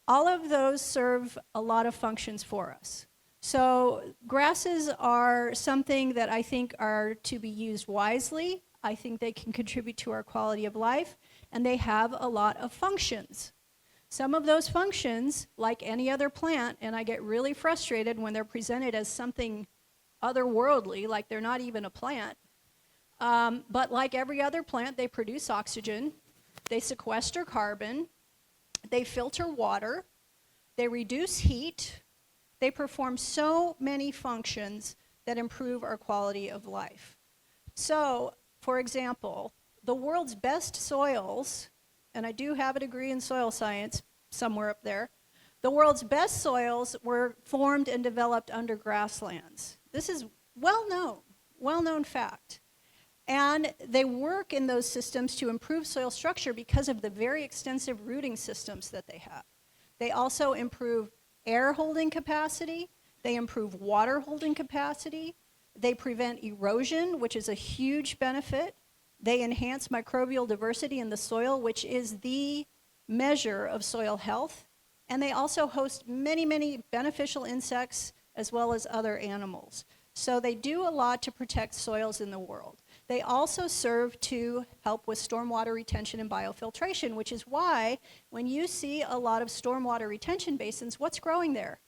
All of those serve a lot of functions for us. So grasses are something that I think are to be used wisely. I think they can contribute to our quality of life, and they have a lot of functions. Some of those functions, like any other plant, and I get really frustrated when they're presented as something otherworldly, like they're not even a plant, But like every other plant, they produce oxygen, they sequester carbon, they filter water, they reduce heat, they perform so many functions that improve our quality of life. So, for example, the world's best soils, and I do have a degree in soil science somewhere up there, the world's best soils were formed and developed under grasslands. This is well-known fact. And they work in those systems to improve soil structure because of the very extensive rooting systems that they have. They also improve air holding capacity, they improve water holding capacity, they prevent erosion, which is a huge benefit. They enhance microbial diversity in the soil, which is the measure of soil health. And they also host many, many beneficial insects as well as other animals. So they do a lot to protect soils in the world. They also serve to help with stormwater retention and biofiltration, which is why when you see a lot of stormwater retention basins, what's growing there?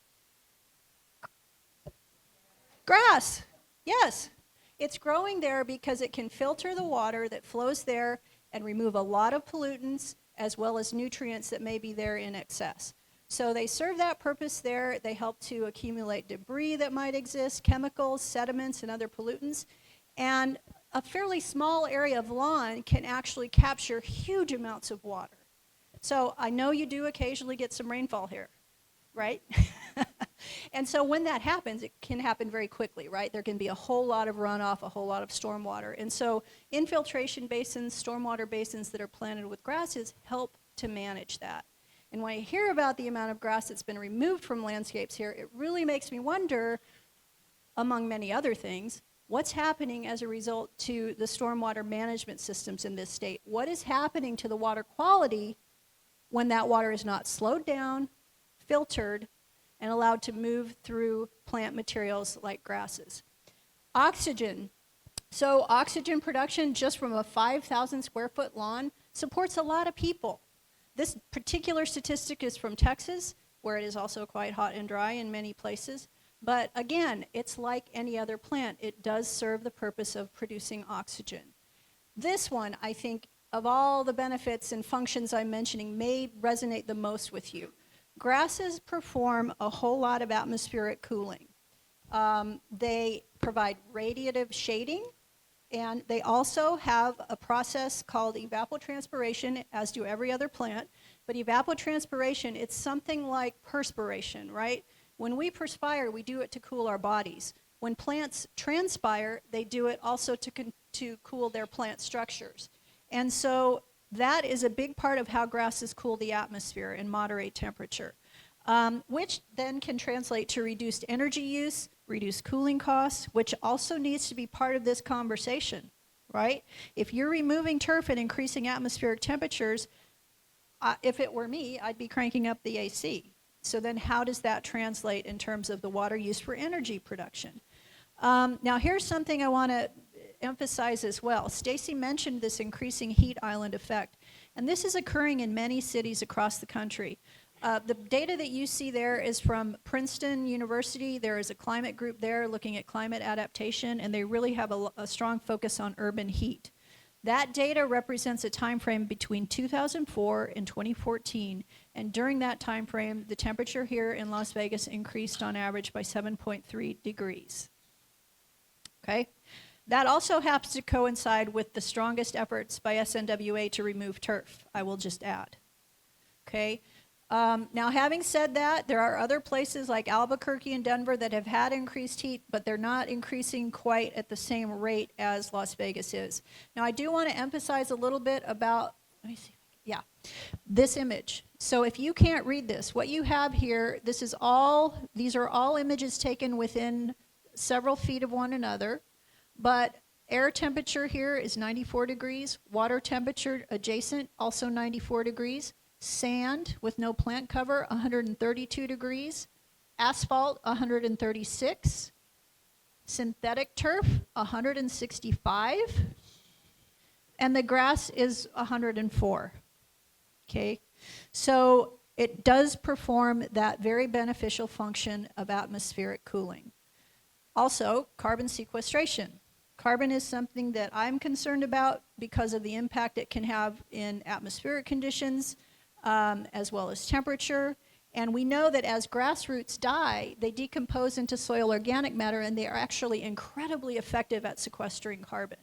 Grass. Yes. It's growing there because it can filter the water that flows there and remove a lot of pollutants as well as nutrients that may be there in excess. So they serve that purpose there. They help to accumulate debris that might exist, chemicals, sediments, and other pollutants. And a fairly small area of lawn can actually capture huge amounts of water. So I know you do occasionally get some rainfall here, right? And so when that happens, it can happen very quickly, right? There can be a whole lot of runoff, a whole lot of stormwater. And so infiltration basins, stormwater basins that are planted with grasses help to manage that. And when I hear about the amount of grass that's been removed from landscapes here, it really makes me wonder, among many other things, what's happening as a result to the stormwater management systems in this state? What is happening to the water quality when that water is not slowed down, filtered, and allowed to move through plant materials like grasses? Oxygen. So oxygen production just from a 5,000 square foot lawn supports a lot of people. This particular statistic is from Texas, where it is also quite hot and dry in many places. But again, it's like any other plant. It does serve the purpose of producing oxygen. This one, I think, of all the benefits and functions I'm mentioning, may resonate the most with you. Grasses perform a whole lot of atmospheric cooling. They provide radiative shading, and they also have a process called evapotranspiration, as do every other plant. But evapotranspiration, it's something like perspiration, right? When we perspire, we do it to cool our bodies. When plants transpire, they do it also to cool their plant structures. And so that is a big part of how grasses cool the atmosphere and moderate temperature, which then can translate to reduced energy use, reduced cooling costs, which also needs to be part of this conversation, right? If you're removing turf and increasing atmospheric temperatures, if it were me, I'd be cranking up the AC. So then how does that translate in terms of the water used for energy production? Now here's something I want to emphasize as well. Stacy mentioned this increasing heat island effect, and this is occurring in many cities across the country. The data that you see there is from Princeton University. There is a climate group there looking at climate adaptation, and they really have a strong focus on urban heat. That data represents a time frame between 2004 and 2014, and during that time frame, the temperature here in Las Vegas increased on average by 7.3 degrees. Okay? That also happens to coincide with the strongest efforts by SNWA to remove turf, I will just add. Okay? Now, having said that, there are other places like Albuquerque and Denver that have had increased heat, but they're not increasing quite at the same rate as Las Vegas is. Now, I do want to emphasize a little bit about, let me see, yeah, this image. So if you can't read this, what you have here, these are all images taken within several feet of one another, but air temperature here is 94 degrees, water temperature adjacent, also 94 degrees. Sand with no plant cover, 132 degrees. Asphalt, 136. Synthetic turf, 165. And the grass is 104. Okay? So it does perform that very beneficial function of atmospheric cooling. Also, carbon sequestration. Carbon is something that I'm concerned about because of the impact it can have in atmospheric conditions, as well as temperature. And we know that as grass roots die, they decompose into soil organic matter, and they are actually incredibly effective at sequestering carbon.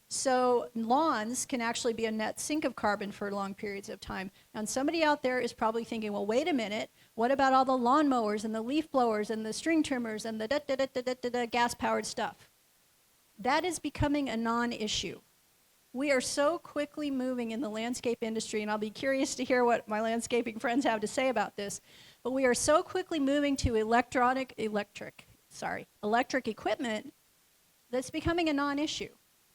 So lawns can actually be a net sink of carbon for long periods of time. And somebody out there is probably thinking, well, wait a minute, what about all the lawn mowers and the leaf blowers and the string trimmers and the gas-powered stuff? That is becoming a non-issue. We are so quickly moving in the landscape industry, and I'll be curious to hear what my landscaping friends have to say about this, but we are so quickly moving to electric equipment that's becoming a non-issue,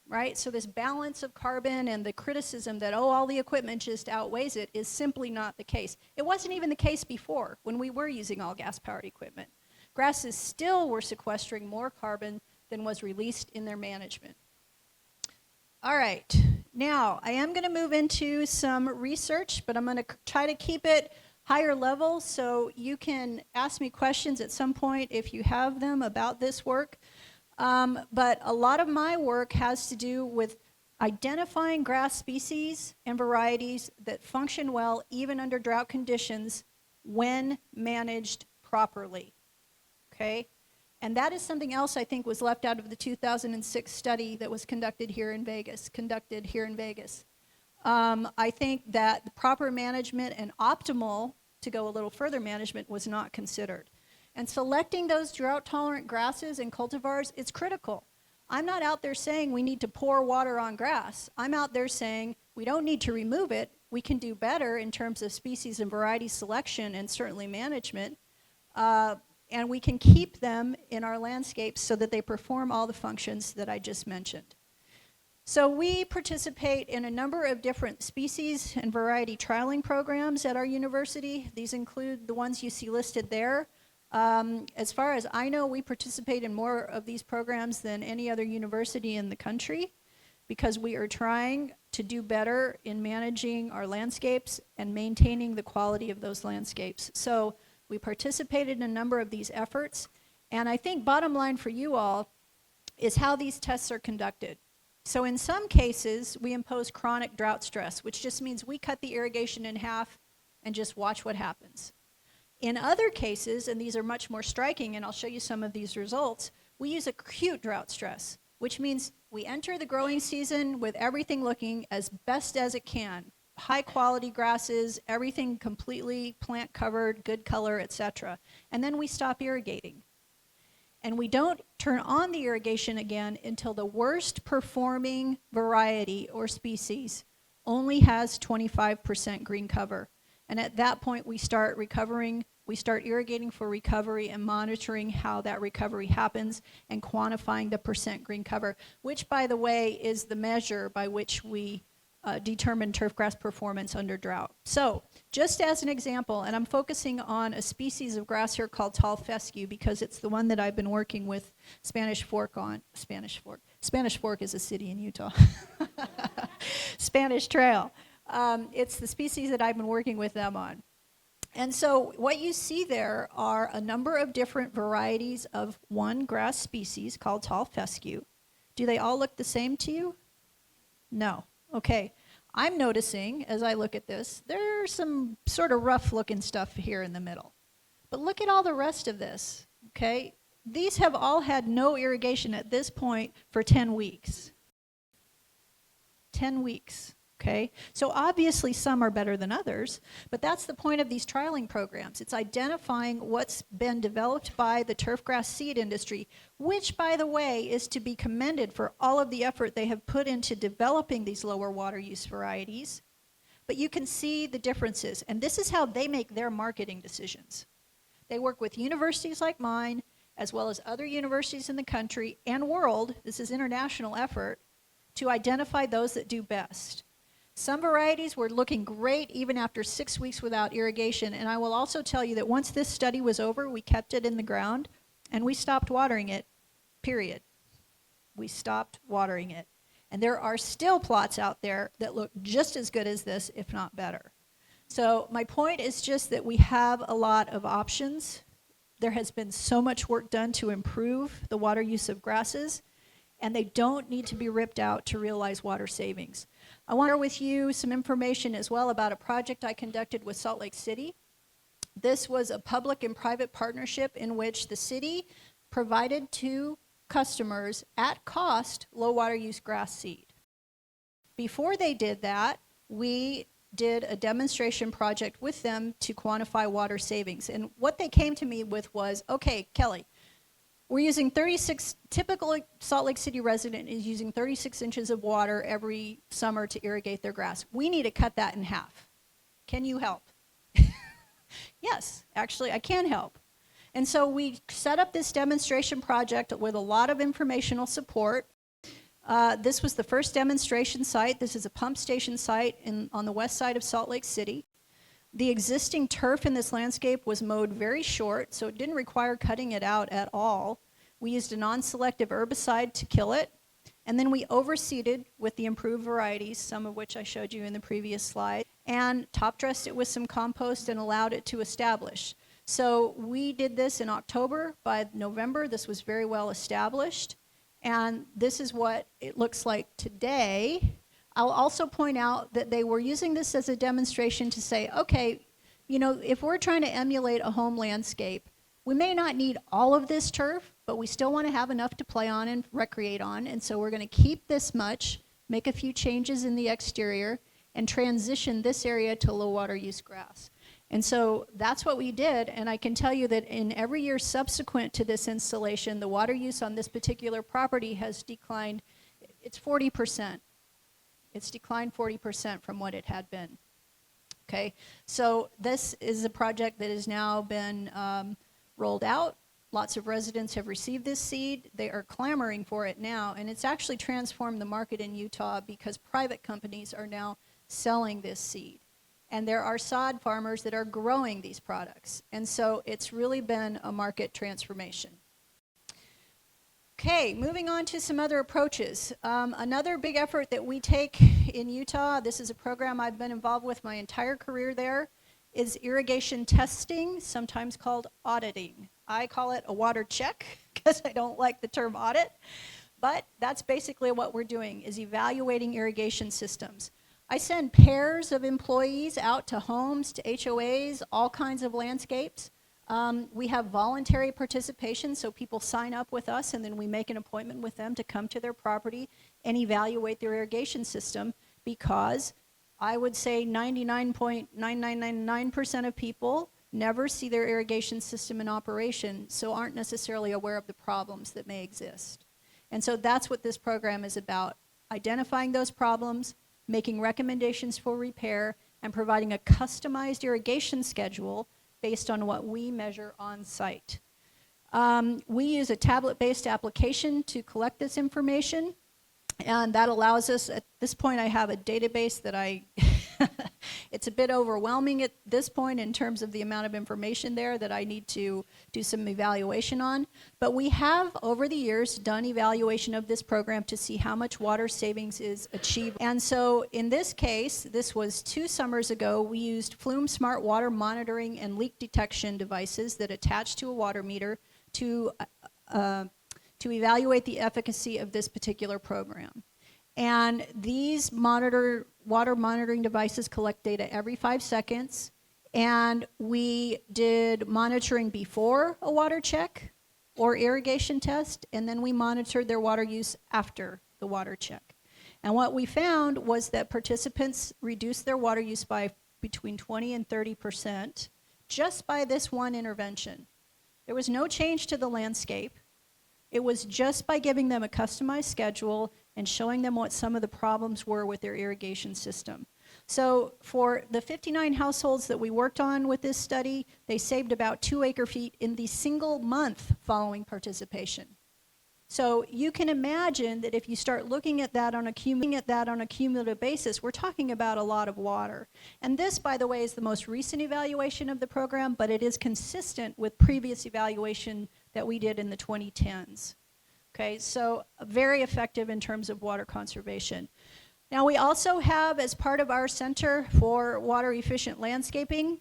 right? So this balance of carbon and the criticism that, oh, all the equipment just outweighs it is simply not the case. It wasn't even the case before when we were using all gas-powered equipment. Grasses still were sequestering more carbon than was released in their management. All right, now I am going to move into some research, but I'm going to try to keep it higher level so you can ask me questions at some point if you have them about this work. But a lot of my work has to do with identifying grass species and varieties that function well even under drought conditions when managed properly, okay? And that is something else I think was left out of the 2006 study that was conducted here in Vegas. I think that the proper management and optimal, to go a little further, management was not considered. And selecting those drought-tolerant grasses and cultivars is critical. I'm not out there saying we need to pour water on grass. I'm out there saying we don't need to remove it. We can do better in terms of species and variety selection and certainly management. And we can keep them in our landscapes so that they perform all the functions that I just mentioned. So we participate in a number of different species and variety trialing programs at our university. These include the ones you see listed there. As far as I know, we participate in more of these programs than any other university in the country because we are trying to do better in managing our landscapes and maintaining the quality of those landscapes. So we participated in a number of these efforts, and I think bottom line for you all is how these tests are conducted. So in some cases, we impose chronic drought stress, which just means we cut the irrigation in half and just watch what happens. In other cases, and these are much more striking, and I'll show you some of these results, we use acute drought stress, which means we enter the growing season with everything looking as best as it can. High quality grasses, everything completely plant covered, good color, etc. And then we stop irrigating. And we don't turn on the irrigation again until the worst performing variety or species only has 25% green cover. And at that point we start recovering, we start irrigating for recovery and monitoring how that recovery happens and quantifying the percent green cover, which by the way is the measure by which we determine turfgrass performance under drought. So just as an example, and I'm focusing on a species of grass here called tall fescue because it's the one that I've been working with Spanish Fork on. Spanish Fork is a city in Utah. Spanish Trail. It's the species that I've been working with them on. And so what you see there are a number of different varieties of one grass species called tall fescue. Do they all look the same to you? No. Okay, I'm noticing as I look at this, there's some sort of rough looking stuff here in the middle. But look at all the rest of this, okay? These have all had no irrigation at this point for 10 weeks. 10 weeks, okay? So obviously some are better than others, but that's the point of these trialing programs. It's identifying what's been developed by the turfgrass seed industry, which by the way is to be commended for all of the effort they have put into developing these lower water use varieties. But you can see the differences, and this is how they make their marketing decisions. They work with universities like mine, as well as other universities in the country and world, this is international effort, to identify those that do best. Some varieties were looking great even after 6 weeks without irrigation, and I will also tell you that once this study was over, we kept it in the ground and we stopped watering it, period. We stopped watering it. And there are still plots out there that look just as good as this, if not better. So my point is just that we have a lot of options. There has been so much work done to improve the water use of grasses, and they don't need to be ripped out to realize water savings. I want to share with you some information as well about a project I conducted with Salt Lake City. This was a public and private partnership in which the city provided to customers at cost low water use grass seed. Before they did that, we did a demonstration project with them to quantify water savings. And what they came to me with was, okay, Kelly, we're using 36, typical Salt Lake City resident is using 36 inches of water every summer to irrigate their grass. We need to cut that in half. Can you help? Yes, actually, I can help. And so we set up this demonstration project with a lot of informational support. This was the first demonstration site. This is a pump station site on the west side of Salt Lake City. The existing turf in this landscape was mowed very short, so it didn't require cutting it out at all. We used a non-selective herbicide to kill it, and then we overseeded with the improved varieties, some of which I showed you in the previous slide, and top-dressed it with some compost and allowed it to establish. So we did this in October. By November, this was very well established, and this is what it looks like today. I'll also point out that they were using this as a demonstration to say, okay, you know, if we're trying to emulate a home landscape, we may not need all of this turf, but we still want to have enough to play on and recreate on, and so we're going to keep this much, make a few changes in the exterior, and transition this area to low water use grass. And so that's what we did, and I can tell you that in every year subsequent to this installation, the water use on this particular property has declined. It's 40%. It's declined 40% from what it had been. Okay, so this is a project that has now been rolled out. Lots of residents have received this seed. They are clamoring for it now, and it's actually transformed the market in Utah because private companies are now selling this seed. And there are sod farmers that are growing these products. And so it's really been a market transformation. Okay, moving on to some other approaches. Another big effort that we take in Utah, this is a program I've been involved with my entire career there, is irrigation testing, sometimes called auditing. I call it a water check because I don't like the term audit, but that's basically what we're doing, is evaluating irrigation systems. I send pairs of employees out to homes, to HOAs, all kinds of landscapes. We have voluntary participation, so people sign up with us and then we make an appointment with them to come to their property and evaluate their irrigation system, because I would say 99.9999% of people never see their irrigation system in operation, so aren't necessarily aware of the problems that may exist. And so that's what this program is about, identifying those problems, making recommendations for repair, and providing a customized irrigation schedule based on what we measure on site. We use a tablet-based application to collect this information, and that allows us, at this point I have a database that it's a bit overwhelming at this point in terms of the amount of information there that I need to do some evaluation on. But we have, over the years, done evaluation of this program to see how much water savings is achieved. And so in this case, this was 2 summers ago, we used Flume Smart water monitoring and leak detection devices that attach to a water meter to evaluate the efficacy of this particular program. And these water monitoring devices collect data every 5 seconds. And we did monitoring before a water check or irrigation test, and then we monitored their water use after the water check. And what we found was that participants reduced their water use by between 20 and 30% just by this one intervention. There was no change to the landscape. It was just by giving them a customized schedule and showing them what some of the problems were with their irrigation system. So for the 59 households that we worked on with this study, they saved about 2 acre-feet in the single month following participation. So you can imagine that if you start looking at that on a cumulative basis, we're talking about a lot of water. And this, by the way, is the most recent evaluation of the program, but it is consistent with previous evaluation that we did in the 2010s. Okay, so very effective in terms of water conservation. Now we also have, as part of our Center for Water Efficient Landscaping,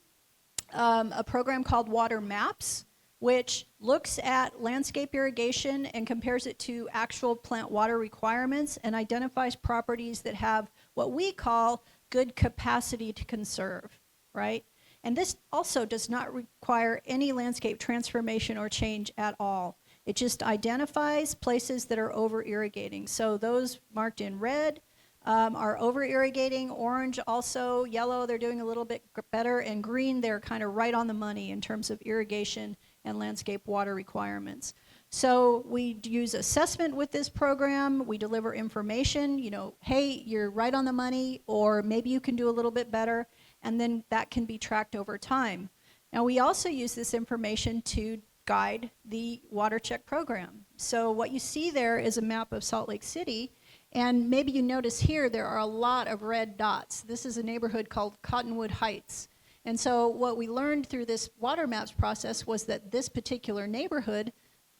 a program called Water Maps. which looks at landscape irrigation and compares it to actual plant water requirements and identifies properties that have what we call good capacity to conserve, right? And this also does not require any landscape transformation or change at all. It just identifies places that are over irrigating. So those marked in red are over irrigating, orange also, yellow they're doing a little bit better, and green they're kind of right on the money in terms of irrigation and landscape water requirements. So we use assessment with this program. We deliver information, you know, hey, you're right on the money, or maybe you can do a little bit better, and then that can be tracked over time. Now we also use this information to guide the water check program. So what you see there is a map of Salt Lake City, and maybe you notice here there are a lot of red dots. This is a neighborhood called Cottonwood Heights. And so what we learned through this water maps process was that this particular neighborhood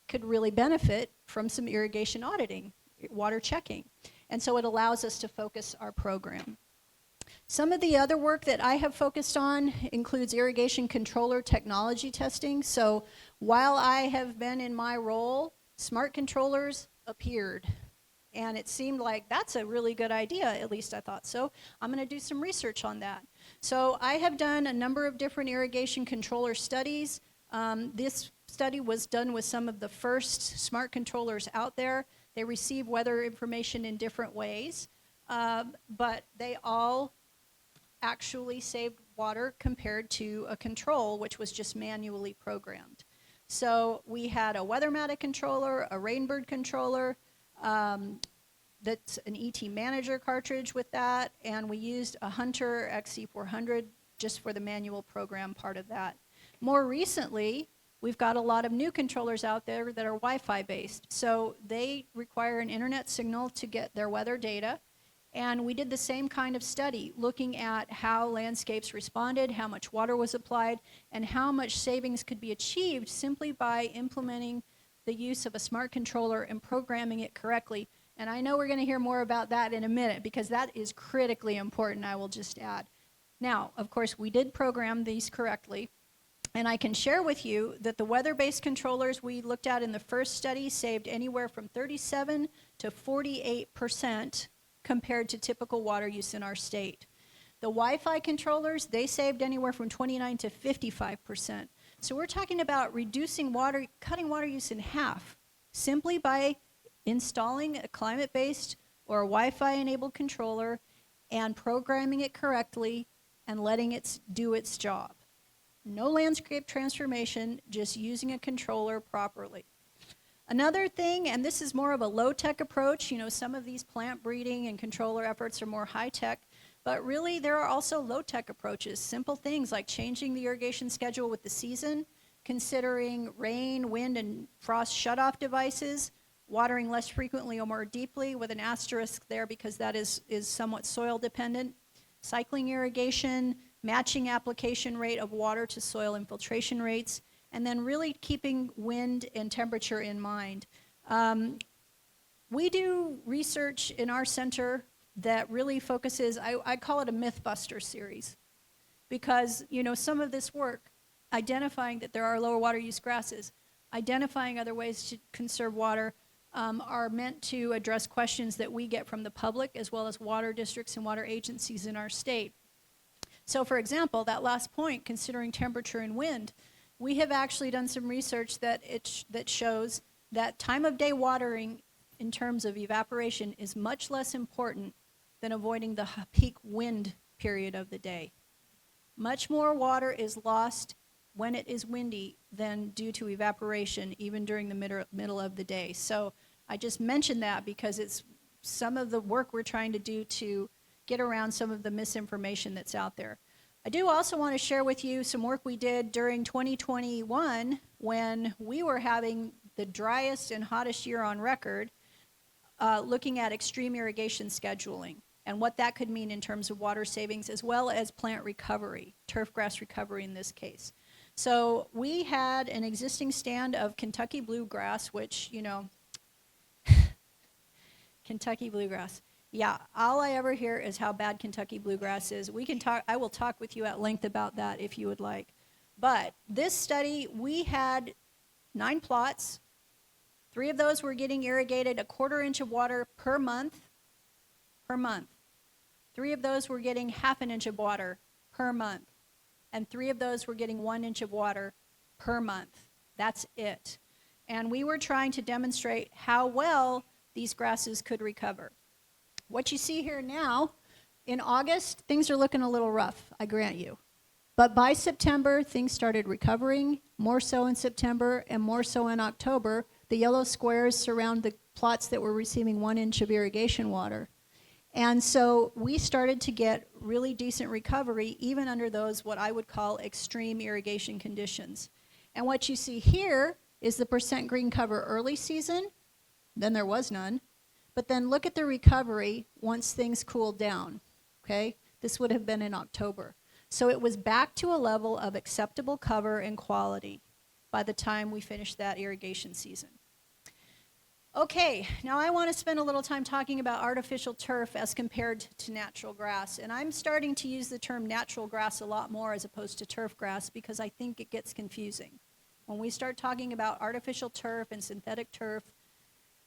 could really benefit from some irrigation auditing, water checking. And so it allows us to focus our program. Some of the other work that I have focused on includes irrigation controller technology testing. So while I have been in my role, smart controllers appeared. And it seemed like that's a really good idea, at least I thought so. I'm going to do some research on that. So I have done a number of different irrigation controller studies. This study was done with some of the first smart controllers out there. They receive weather information in different ways, but they all actually saved water compared to a control, which was just manually programmed. So we had a Weathermatic controller, a Rainbird controller, that's an ET Manager cartridge with that, and we used a Hunter XC400 just for the manual program part of that. More recently, we've got a lot of new controllers out there that are Wi-Fi based. So they require an internet signal to get their weather data. And we did the same kind of study, looking at how landscapes responded, how much water was applied, and how much savings could be achieved simply by implementing the use of a smart controller and programming it correctly. And I know we're going to hear more about that in a minute, because that is critically important, I will just add. Now, of course, we did program these correctly. And I can share with you that the weather-based controllers we looked at in the first study saved anywhere from 37 to 48% compared to typical water use in our state. The Wi-Fi controllers, they saved anywhere from 29 to 55%. So we're talking about reducing water, cutting water use in half, simply by installing a climate-based or a Wi-Fi enabled controller and programming it correctly and letting it do its job. No landscape transformation, just using a controller properly. Another thing, and this is more of a low-tech approach, you know, some of these plant breeding and controller efforts are more high-tech, but really there are also low-tech approaches, simple things like changing the irrigation schedule with the season, considering rain, wind, and frost shutoff devices, watering less frequently or more deeply with an asterisk there because that is somewhat soil dependent, cycling irrigation, matching application rate of water to soil infiltration rates, and then really keeping wind and temperature in mind. We do research in our center that really focuses, I call it a Mythbuster series, because you know some of this work, identifying that there are lower water use grasses, identifying other ways to conserve water, are meant to address questions that we get from the public as well as water districts and water agencies in our state. So for example, that last point, considering temperature and wind, we have actually done some research that shows that time of day watering in terms of evaporation is much less important than avoiding the peak wind period of the day. Much more water is lost when it is windy than due to evaporation, even during the middle of the day. So I just mentioned that because it's some of the work we're trying to do to get around some of the misinformation that's out there. I do also want to share with you some work we did during 2021 when we were having the driest and hottest year on record, looking at extreme irrigation scheduling and what that could mean in terms of water savings as well as plant recovery, turf grass recovery in this case. So we had an existing stand of Kentucky bluegrass, which, you know, Kentucky bluegrass. Yeah, all I ever hear is how bad Kentucky bluegrass is. We can talk, I will talk with you at length about that if you would like. But this study, we had 9 plots. 3 of those were getting irrigated 1/4 inch of water per month. 3 of those were getting 1/2 inch of water per month. And 3 of those were getting 1 inch of water per month. That's it. And we were trying to demonstrate how well these grasses could recover. What you see here now, in August, things are looking a little rough, I grant you. But by September, things started recovering, more so in September and more so in October. The yellow squares surround the plots that were receiving 1 inch of irrigation water. And so we started to get really decent recovery, even under those what I would call extreme irrigation conditions. And what you see here is the percent green cover early season, then there was none. But then look at the recovery once things cooled down, okay? This would have been in October. So it was back to a level of acceptable cover and quality by the time we finished that irrigation season. Okay, now I want to spend a little time talking about artificial turf as compared to natural grass. And I'm starting to use the term natural grass a lot more as opposed to turf grass because I think it gets confusing. When we start talking about artificial turf and synthetic turf,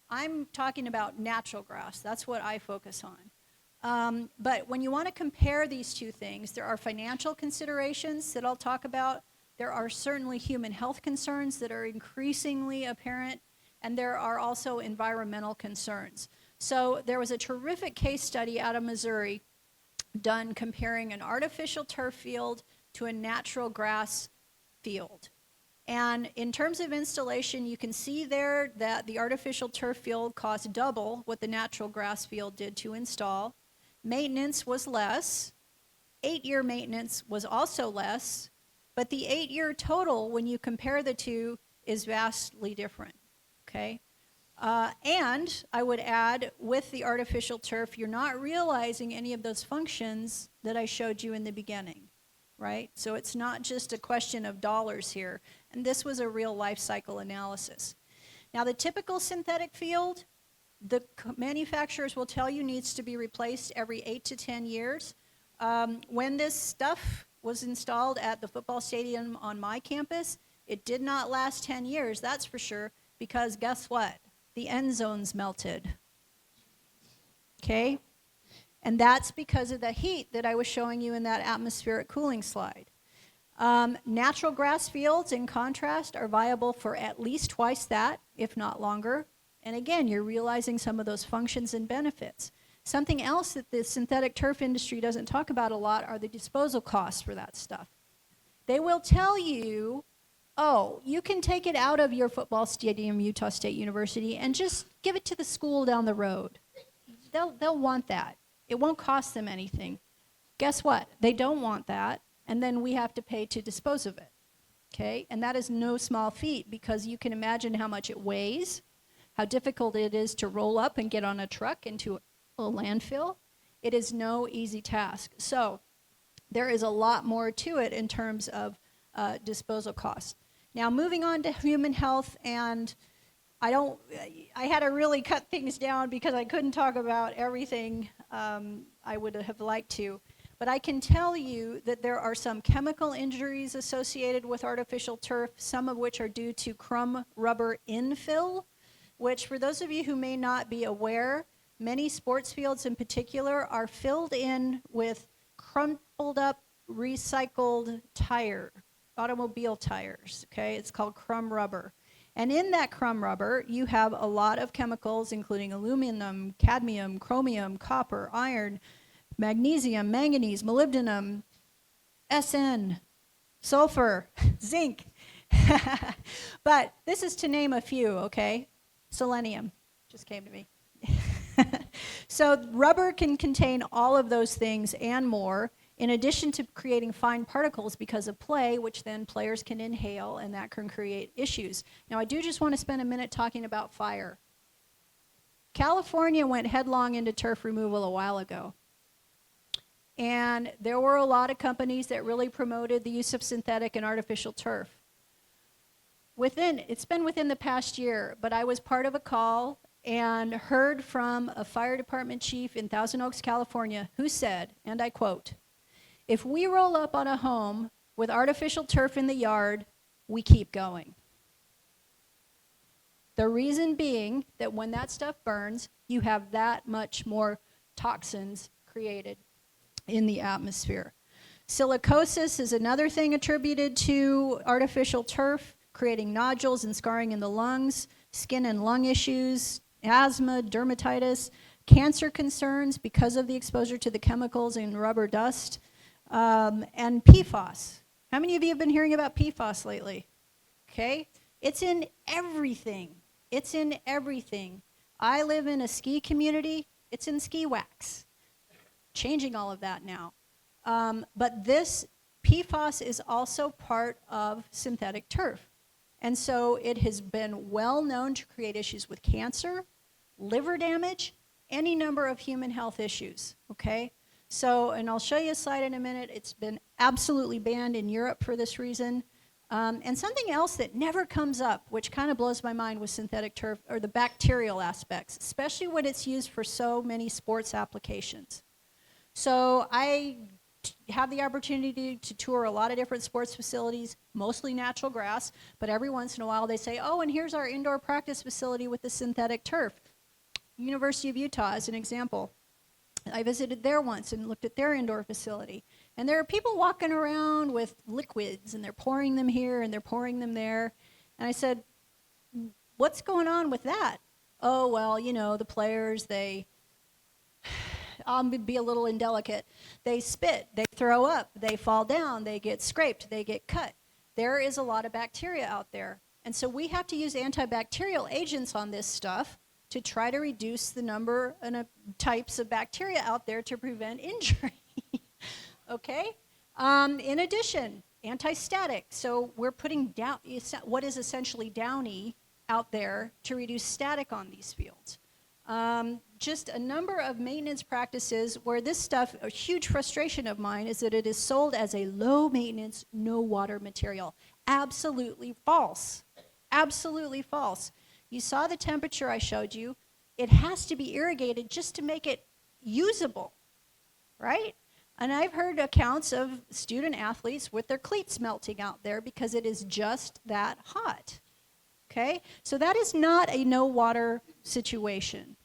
I'm talking about natural grass. That's what I focus on. But when you want to compare these two things, there are financial considerations that I'll talk about. There are certainly human health concerns that are increasingly apparent, and there are also environmental concerns. So there was a terrific case study out of Missouri done comparing an artificial turf field to a natural grass field. And in terms of installation, you can see there that the artificial turf field cost double what the natural grass field did to install. Maintenance was less. 8-year maintenance was also less. But the 8-year total, when you compare the two, is vastly different, okay? And I would add, with the artificial turf, you're not realizing any of those functions that I showed you in the beginning, right? So it's not just a question of dollars here. And this was a real life cycle analysis. Now, the typical synthetic field, the manufacturers will tell you needs to be replaced every 8 to 10 years. When this stuff was installed at the football stadium on my campus, it did not last 10 years, that's for sure, because guess what? The end zones melted, okay? And that's because of the heat that I was showing you in that atmospheric cooling slide. Natural grass fields, in contrast, are viable for at least twice that, if not longer. And again, you're realizing some of those functions and benefits. Something else that the synthetic turf industry doesn't talk about a lot are the disposal costs for that stuff. They will tell you, oh, you can take it out of your football stadium, Utah State University, and just give it to the school down the road. They'll want that. It won't cost them anything. Guess what? They don't want that, and then we have to pay to dispose of it, okay? And that is no small feat because you can imagine how much it weighs, how difficult it is to roll up and get on a truck into a landfill. It is no easy task. So there is a lot more to it in terms of disposal costs. Now, moving on to human health, and I had to really cut things down because I couldn't talk about everything I would have liked to. But I can tell you that there are some chemical injuries associated with artificial turf, some of which are due to crumb rubber infill, which for those of you who may not be aware, many sports fields in particular are filled in with crumpled up recycled tire, automobile tires, okay? It's called crumb rubber. And in that crumb rubber, you have a lot of chemicals, including aluminum, cadmium, chromium, copper, iron, magnesium, manganese, molybdenum, SN, sulfur, zinc. But this is to name a few, okay? Selenium just came to me. So rubber can contain all of those things and more, in addition to creating fine particles because of play, which then players can inhale, and that can create issues. Now, I do just want to spend a minute talking about fire. California went headlong into turf removal a while ago. And there were a lot of companies that really promoted the use of synthetic and artificial turf. It's been within the past year, but I was part of a call and heard from a fire department chief in Thousand Oaks, California, who said, and I quote, "If we roll up on a home with artificial turf in the yard, we keep going." The reason being that when that stuff burns, you have that much more toxins created in the atmosphere. Silicosis is another thing attributed to artificial turf, creating nodules and scarring in the lungs, skin and lung issues, asthma, dermatitis, cancer concerns because of the exposure to the chemicals in rubber dust, and PFAS. How many of you have been hearing about PFAS lately? Okay, it's in everything. It's in everything. I live in a ski community. It's in ski wax. Changing all of that now. But this PFAS is also part of synthetic turf. And so it has been well known to create issues with cancer, liver damage, any number of human health issues, okay? So, and I'll show you a slide in a minute. It's been absolutely banned in Europe for this reason. And something else that never comes up, which kind of blows my mind with synthetic turf, are the bacterial aspects, especially when it's used for so many sports applications. So I have the opportunity to tour a lot of different sports facilities, mostly natural grass, but every once in a while they say, oh, and here's our indoor practice facility with the synthetic turf. University of Utah as an example. I visited there once and looked at their indoor facility. And there are people walking around with liquids, and they're pouring them here and they're pouring them there. And I said, what's going on with that? Oh, well, you know, the players, I'll be a little indelicate. They spit, they throw up, they fall down, they get scraped, they get cut. There is a lot of bacteria out there. And so we have to use antibacterial agents on this stuff to try to reduce the number and types of bacteria out there to prevent injury. Okay? In addition, anti-static. So we're putting down what is essentially Downy out there to reduce static on these fields. Just a number of maintenance practices where this stuff, a huge frustration of mine, is that it is sold as a low maintenance, no water material. Absolutely false. Absolutely false. You saw the temperature I showed you. It has to be irrigated just to make it usable, right? And I've heard accounts of student athletes with their cleats melting out there because it is just that hot, okay? So that is not a no water situation.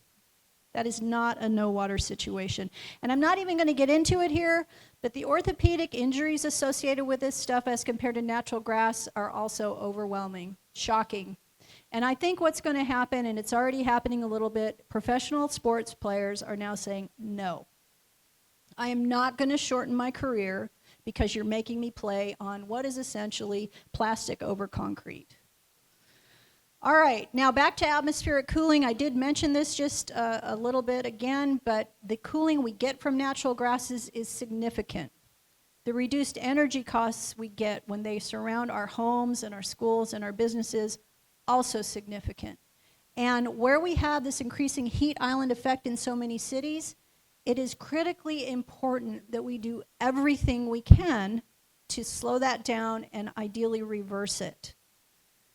That is not a no water situation. And I'm not even going to get into it here, but the orthopedic injuries associated with this stuff as compared to natural grass are also overwhelming, shocking. And I think what's going to happen, and it's already happening a little bit, professional sports players are now saying, no, I am not going to shorten my career because you're making me play on what is essentially plastic over concrete. All right, now back to atmospheric cooling. I did mention this just a little bit again, but the cooling we get from natural grasses is significant. The reduced energy costs we get when they surround our homes and our schools and our businesses, also significant. And where we have this increasing heat island effect in so many cities, it is critically important that we do everything we can to slow that down and ideally reverse it,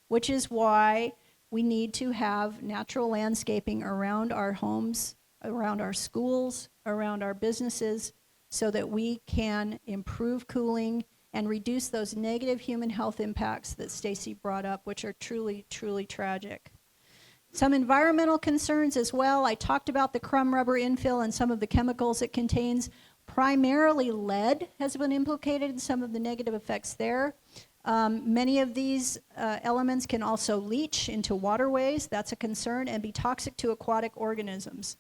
which is why we need to have natural landscaping around our homes, around our schools, around our businesses, so that we can improve cooling and reduce those negative human health impacts that Stacy brought up, which are truly, truly tragic. Some environmental concerns as well. I talked about the crumb rubber infill and some of the chemicals it contains. Primarily lead has been implicated in some of the negative effects there. Many of these elements can also leach into waterways. That's a concern, and be toxic to aquatic organisms.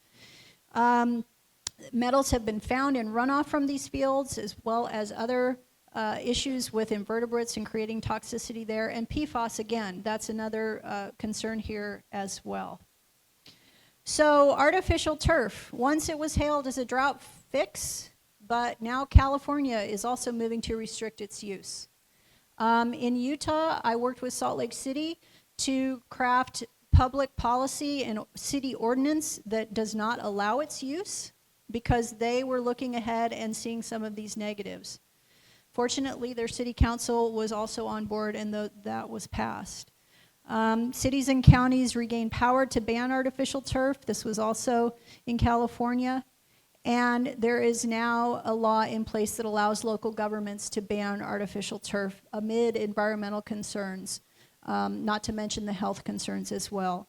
Metals have been found in runoff from these fields, as well as other issues with invertebrates and creating toxicity there. And PFAS, again, that's another concern here as well. So artificial turf, once it was hailed as a drought fix, but now California is also moving to restrict its use. In Utah, I worked with Salt Lake City to craft public policy and city ordinance that does not allow its use because they were looking ahead and seeing some of these negatives. Fortunately, their city council was also on board, and that was passed. Cities and counties regained power to ban artificial turf. This was also in California. And there is now a law in place that allows local governments to ban artificial turf amid environmental concerns, not to mention the health concerns as well.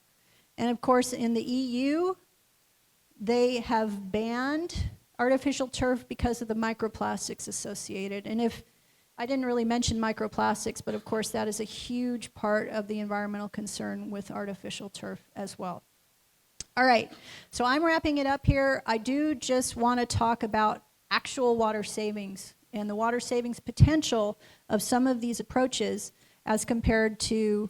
And of course, in the EU, they have banned artificial turf because of the microplastics associated. And if I didn't really mention microplastics, but of course that is a huge part of the environmental concern with artificial turf as well. All right, so I'm wrapping it up here. I do just want to talk about actual water savings and the water savings potential of some of these approaches as compared to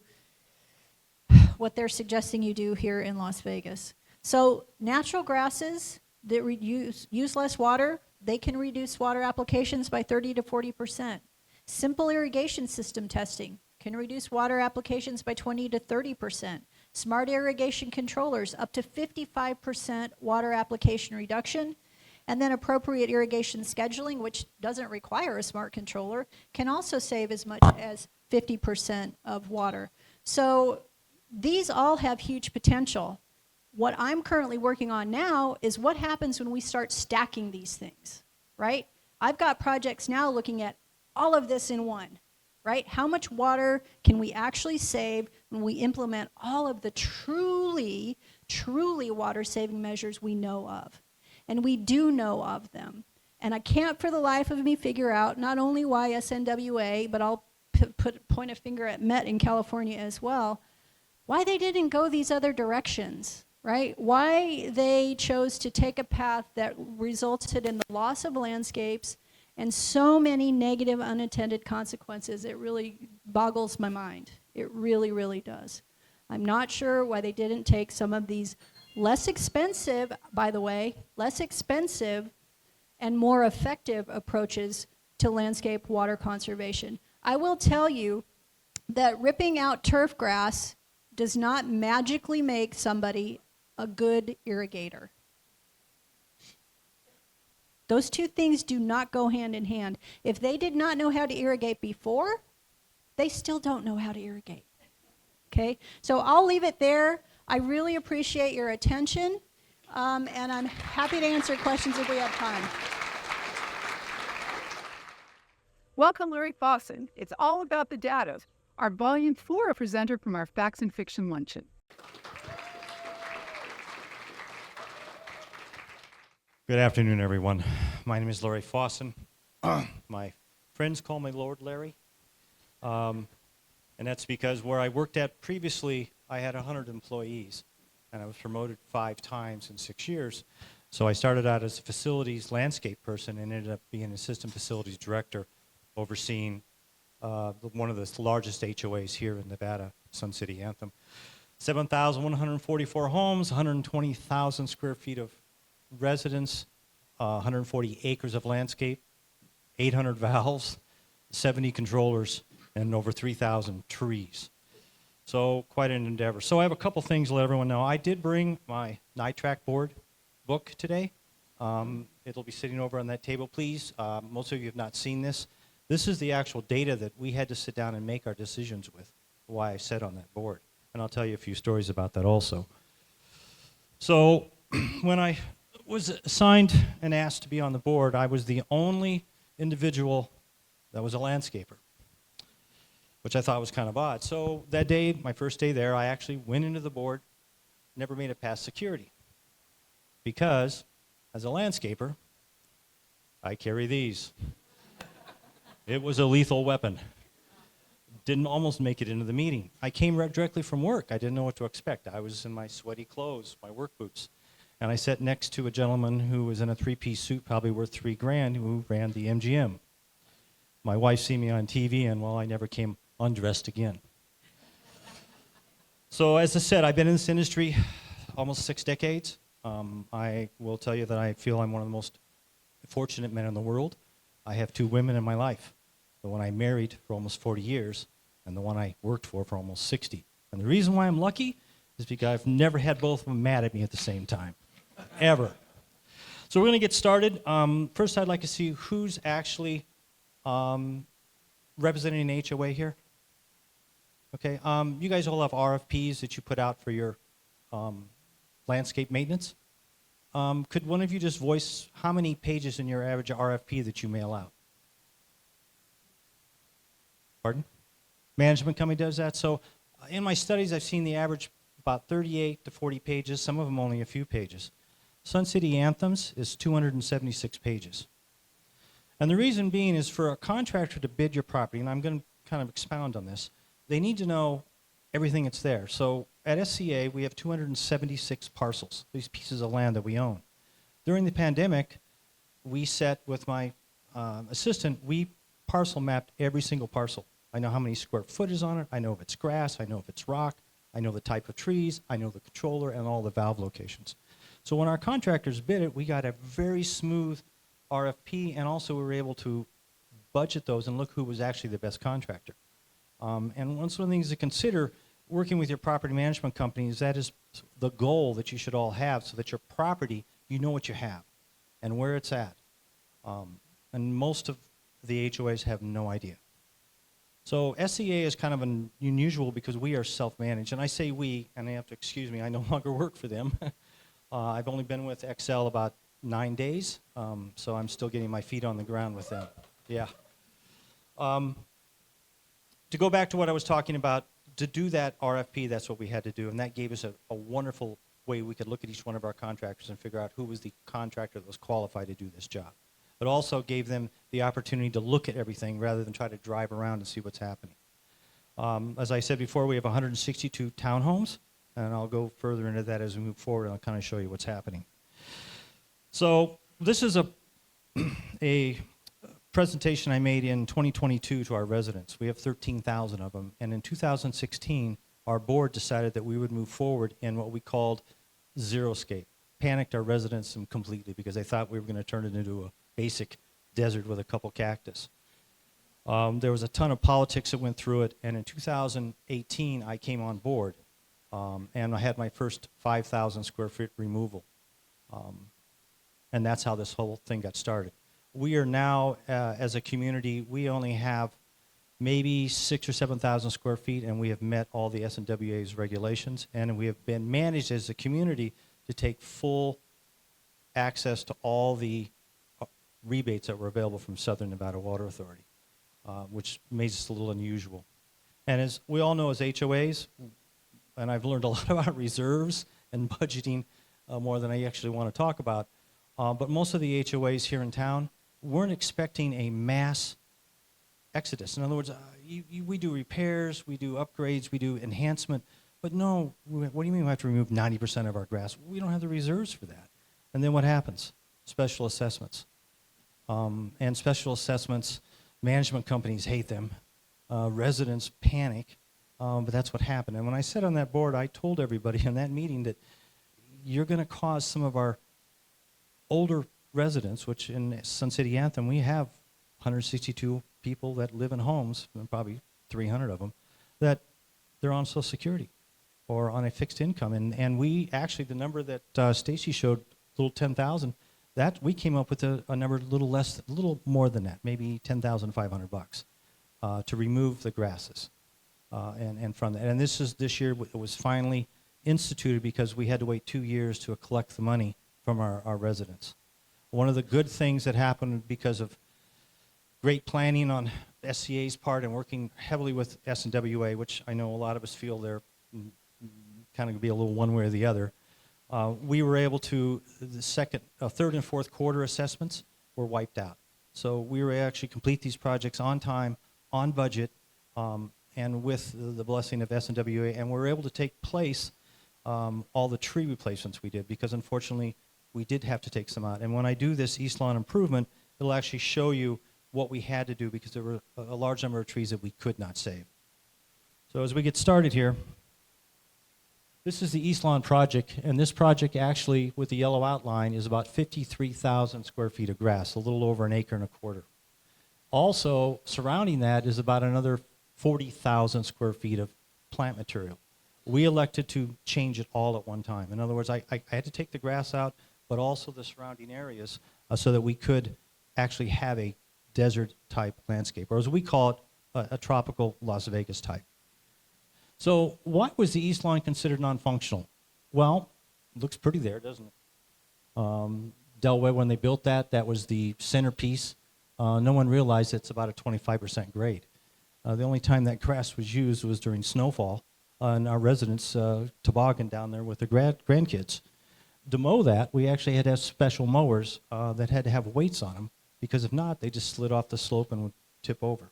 what they're suggesting you do here in Las Vegas. So natural grasses that use less water, they can reduce water applications by 30 to 40%. Simple irrigation system testing can reduce water applications by 20 to 30%. Smart irrigation controllers, up to 55% water application reduction. And then appropriate irrigation scheduling, which doesn't require a smart controller, can also save as much as 50% of water. So these all have huge potential. What I'm currently working on now is what happens when we start stacking these things, right? I've got projects now looking at all of this in one, right? How much water can we actually save when we implement all of the truly water-saving measures we know of? And we do know of them. And I can't for the life of me figure out not only why SNWA, but I'll point a finger at Met in California as well, why they didn't go these other directions, right? Why they chose to take a path that resulted in the loss of landscapes and so many negative unintended consequences. It really boggles my mind. It really, really does. I'm not sure why they didn't take some of these less expensive, by the way, less expensive and more effective approaches to landscape water conservation. I will tell you that ripping out turf grass does not magically make somebody a good irrigator. Those two things do not go hand in hand. If they did not know how to irrigate before, they still don't know how to irrigate. Okay? So I'll leave it there. I really appreciate your attention, and I'm happy to answer questions if we have time. Welcome, Larry Fawson. It's all about the data. Our Volume 4 presenter from our Facts and Fiction Luncheon. Good afternoon, everyone. My name is Larry Fawson. My friends call me Lord Larry. And that's because where I worked at previously, I had 100 employees, and I was promoted 5 times in 6 years. So I started out as a facilities landscape person and ended up being an assistant facilities director, overseeing one of the largest HOAs here in Nevada, Sun City Anthem. 7,144 homes, 120,000 square feet of residence, 140 acres of landscape, 800 valves, 70 controllers, and over 3,000 trees. So quite an endeavor. So I have a couple things to let everyone know. I did bring my NITRAC board book today. It'll be sitting over on that table, please. Most of you have not seen this. This is the actual data that we had to sit down and make our decisions with, why I sat on that board. And I'll tell you a few stories about that also. So when I was assigned and asked to be on the board, I was the only individual that was a landscaper, which I thought was kind of odd. So that day, my first day there, I actually went into the board, never made it past security. Because, as a landscaper, I carry these. It was a lethal weapon. Didn't almost make it into the meeting. I came directly from work. I didn't know what to expect. I was in my sweaty clothes, my work boots. And I sat next to a gentleman who was in a 3-piece suit, probably worth $3,000, who ran the MGM. My wife seen me on TV, and well, I never came undressed again. So as I said, I've been in this industry almost 6 decades. I will tell you that I feel I'm one of the most fortunate men in the world. I have 2 women in my life, the one I married for almost 40 years and the one I worked for almost 60. And the reason why I'm lucky is because I've never had both of them mad at me at the same time, ever. So we're going to get started. First, I'd like to see who's actually representing an HOA here. Okay, you guys all have RFPs that you put out for your landscape maintenance. Could one of you just voice how many pages in your average RFP that you mail out? Pardon? Management company does that. So in my studies, I've seen the average about 38 to 40 pages, some of them only a few pages. Sun City Anthems is 276 pages. And the reason being is for a contractor to bid your property, and I'm going to kind of expound on this, they need to know everything that's there. So at SCA, we have 276 parcels, these pieces of land that we own. During the pandemic, we set with my assistant, we parcel mapped every single parcel. I know how many square foot is on it, I know if it's grass, I know if it's rock, I know the type of trees, I know the controller and all the valve locations. So when our contractors bid it, we got a very smooth RFP, and also we were able to budget those and look who was actually the best contractor. And one of the things to consider working with your property management companies, that is the goal that you should all have, so that your property, you know what you have and where it's at. And most of the HOAs have no idea. So SCA is kind of unusual because we are self-managed. And I say we, and they have to excuse me, I no longer work for them. I've only been with Excel about 9 days, so I'm still getting my feet on the ground with them. Yeah. To go back to what I was talking about, to do that RFP, that's what we had to do, and that gave us a wonderful way we could look at each one of our contractors and figure out who was the contractor that was qualified to do this job. But also gave them the opportunity to look at everything rather than try to drive around and see what's happening. As I said before, we have 162 townhomes, and I'll go further into that as we move forward, and I'll kind of show you what's happening. So this is a presentation I made in 2022 to our residents. We have 13,000 of them, and in 2016, our board decided that we would move forward in what we called Zeroscape. Panicked our residents completely because they thought we were going to turn it into a basic desert with a couple cactus. There was a ton of politics that went through it, and in 2018, I came on board, and I had my first 5,000 square foot removal. And that's how this whole thing got started. We are now, as a community, we only have maybe 6,000 or 7,000 square feet, and we have met all the SNWA's regulations, and we have been managed as a community to take full access to all the rebates that were available from Southern Nevada Water Authority, which makes us a little unusual. And as we all know as HOAs, and I've learned a lot about reserves and budgeting more than I actually want to talk about, but most of the HOAs here in town weren't expecting a mass exodus. In other words, we do repairs, we do upgrades, we do enhancement, but no, what do you mean we have to remove 90% of our grass? We don't have the reserves for that. And then what happens? Special assessments. And special assessments, management companies hate them. Residents panic, but that's what happened. And when I sat on that board, I told everybody in that meeting that you're going to cause some of our older residents, which in Sun City Anthem, we have 162 people that live in homes, and probably 300 of them, that they're on Social Security or on a fixed income. And we actually, the number that Stacy showed, little 10,000, that we came up with a number a little more than that, maybe $10,500 to remove the grasses and from that. And this year it was finally instituted because we had to wait 2 years to collect the money from our residents. One of the good things that happened because of great planning on SCA's part and working heavily with SNWA, which I know a lot of us feel they're kind of be a little one way or the other, we were able to, third and fourth quarter assessments were wiped out. So we were able to actually complete these projects on time, on budget, and with the blessing of SNWA, and we were able to take place all the tree replacements we did, because unfortunately we did have to take some out. And when I do this East Lawn improvement, it'll actually show you what we had to do because there were a large number of trees that we could not save. So as we get started here, this is the East Lawn project, and this project actually, with the yellow outline, is about 53,000 square feet of grass, a little over 1.25 acres. Also, surrounding that is about another 40,000 square feet of plant material. We elected to change it all at one time. In other words, I had to take the grass out, but also the surrounding areas so that we could actually have a desert-type landscape, or as we call it, a tropical Las Vegas type. So why was the East Lawn considered non-functional? Well, it looks pretty there, doesn't it? Del Webb, when they built that was the centerpiece. No one realized it's about a 25% grade. The only time that grass was used was during snowfall, on our residents' toboggan down there with the grandkids. To mow that, we actually had to have special mowers that had to have weights on them, because if not, they just slid off the slope and would tip over.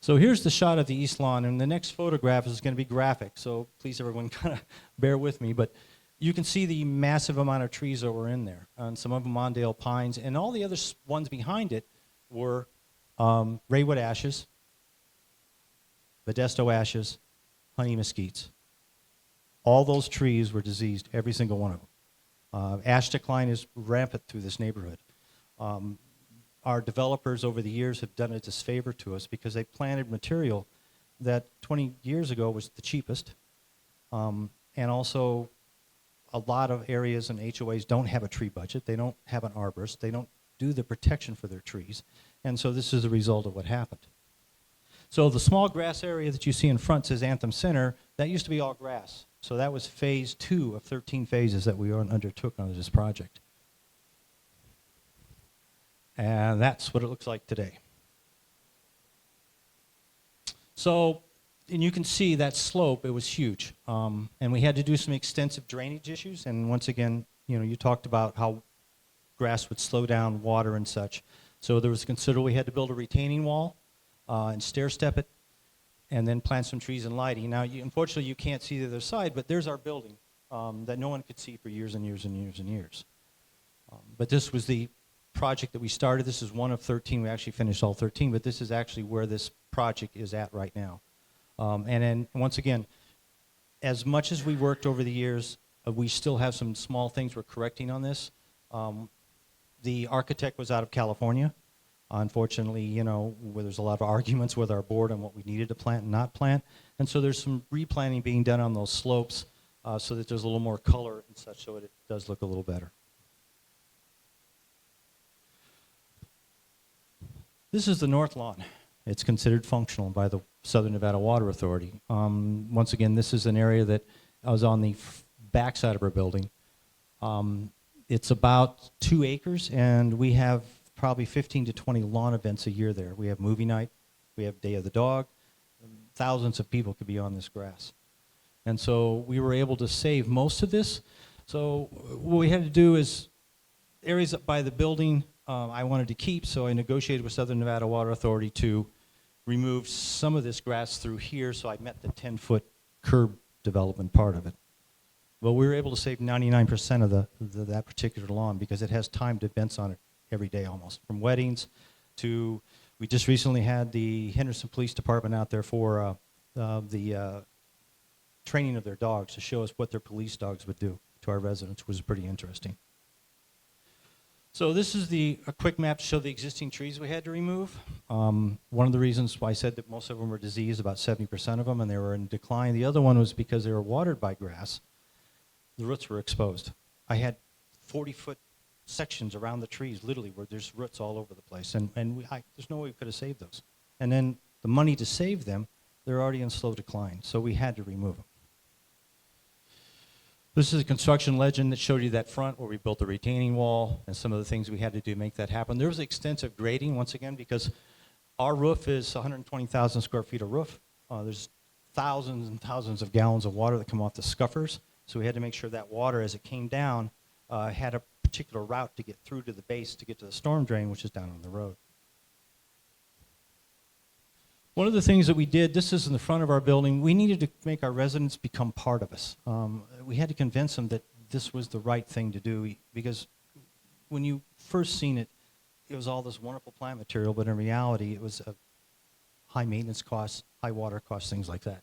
So here's the shot of the east lawn, and the next photograph is going to be graphic, so please everyone kind of bear with me, but you can see the massive amount of trees that were in there, and some of them Mondale pines, and all the other ones behind it were Raywood ashes, Modesto ashes, honey mesquites. All those trees were diseased, every single one of them. Ash decline is rampant through this neighborhood. Our developers over the years have done a disfavor to us because they planted material that 20 years ago was the cheapest. And also, a lot of areas and HOAs don't have a tree budget. They don't have an arborist. They don't do the protection for their trees. And so this is the result of what happened. So the small grass area that you see in front says Anthem Center. That used to be all grass. So that was phase 2 of 13 phases that we undertook on this project. And that's what it looks like today. So, and you can see that slope, it was huge. And we had to do some extensive drainage issues. And once again, you talked about how grass would slow down water and such. So there was considerable, we had to build a retaining wall and stair step it, and then plant some trees and lighting. Now, unfortunately, you can't see the other side, but there's our building that no one could see for years and years and years and years. But this was the project that we started. This is one of 13. We actually finished all 13, but this is actually where this project is at right now. And then, once again, as much as we worked over the years, we still have some small things we're correcting on this. The architect was out of California. Unfortunately, where there's a lot of arguments with our board on what we needed to plant and not plant. And so there's some replanting being done on those slopes so that there's a little more color and such, so it does look a little better. This is the north lawn. It's considered functional by the Southern Nevada Water Authority. Once again, this is an area that was on the backside of our building. It's about 2 acres, and we have probably 15 to 20 lawn events a year there. We have movie night, we have Day of the Dog. Thousands of people could be on this grass. And so we were able to save most of this. So what we had to do is areas up by the building I wanted to keep, so I negotiated with Southern Nevada Water Authority to remove some of this grass through here, so I met the 10-foot curb development part of it. Well, we were able to save 99% of that particular lawn because it has timed events on it every day almost, from weddings to, we just recently had the Henderson Police Department out there for the training of their dogs to show us what their police dogs would do to our residents, which was pretty interesting. So this is a quick map to show the existing trees we had to remove. One of the reasons why I said that most of them were diseased, about 70% of them, and they were in decline. The other one was because they were watered by grass. The roots were exposed. I had 40-foot sections around the trees, literally, where there's roots all over the place, and there's no way we could have saved those. And then the money to save them, they're already in slow decline, so we had to remove them. This is a construction legend that showed you that front where we built the retaining wall and some of the things we had to do to make that happen. There was extensive grading, once again, because our roof is 120,000 square feet of roof. There's thousands and thousands of gallons of water that come off the scuffers, so we had to make sure that water, as it came down, had a particular route to get through to the base to get to the storm drain, which is down on the road. One of the things that we did, this is in the front of our building, we needed to make our residents become part of us. We had to convince them that this was the right thing to do, because when you first seen it, it was all this wonderful plant material, but in reality, it was a high maintenance costs, high water costs, things like that.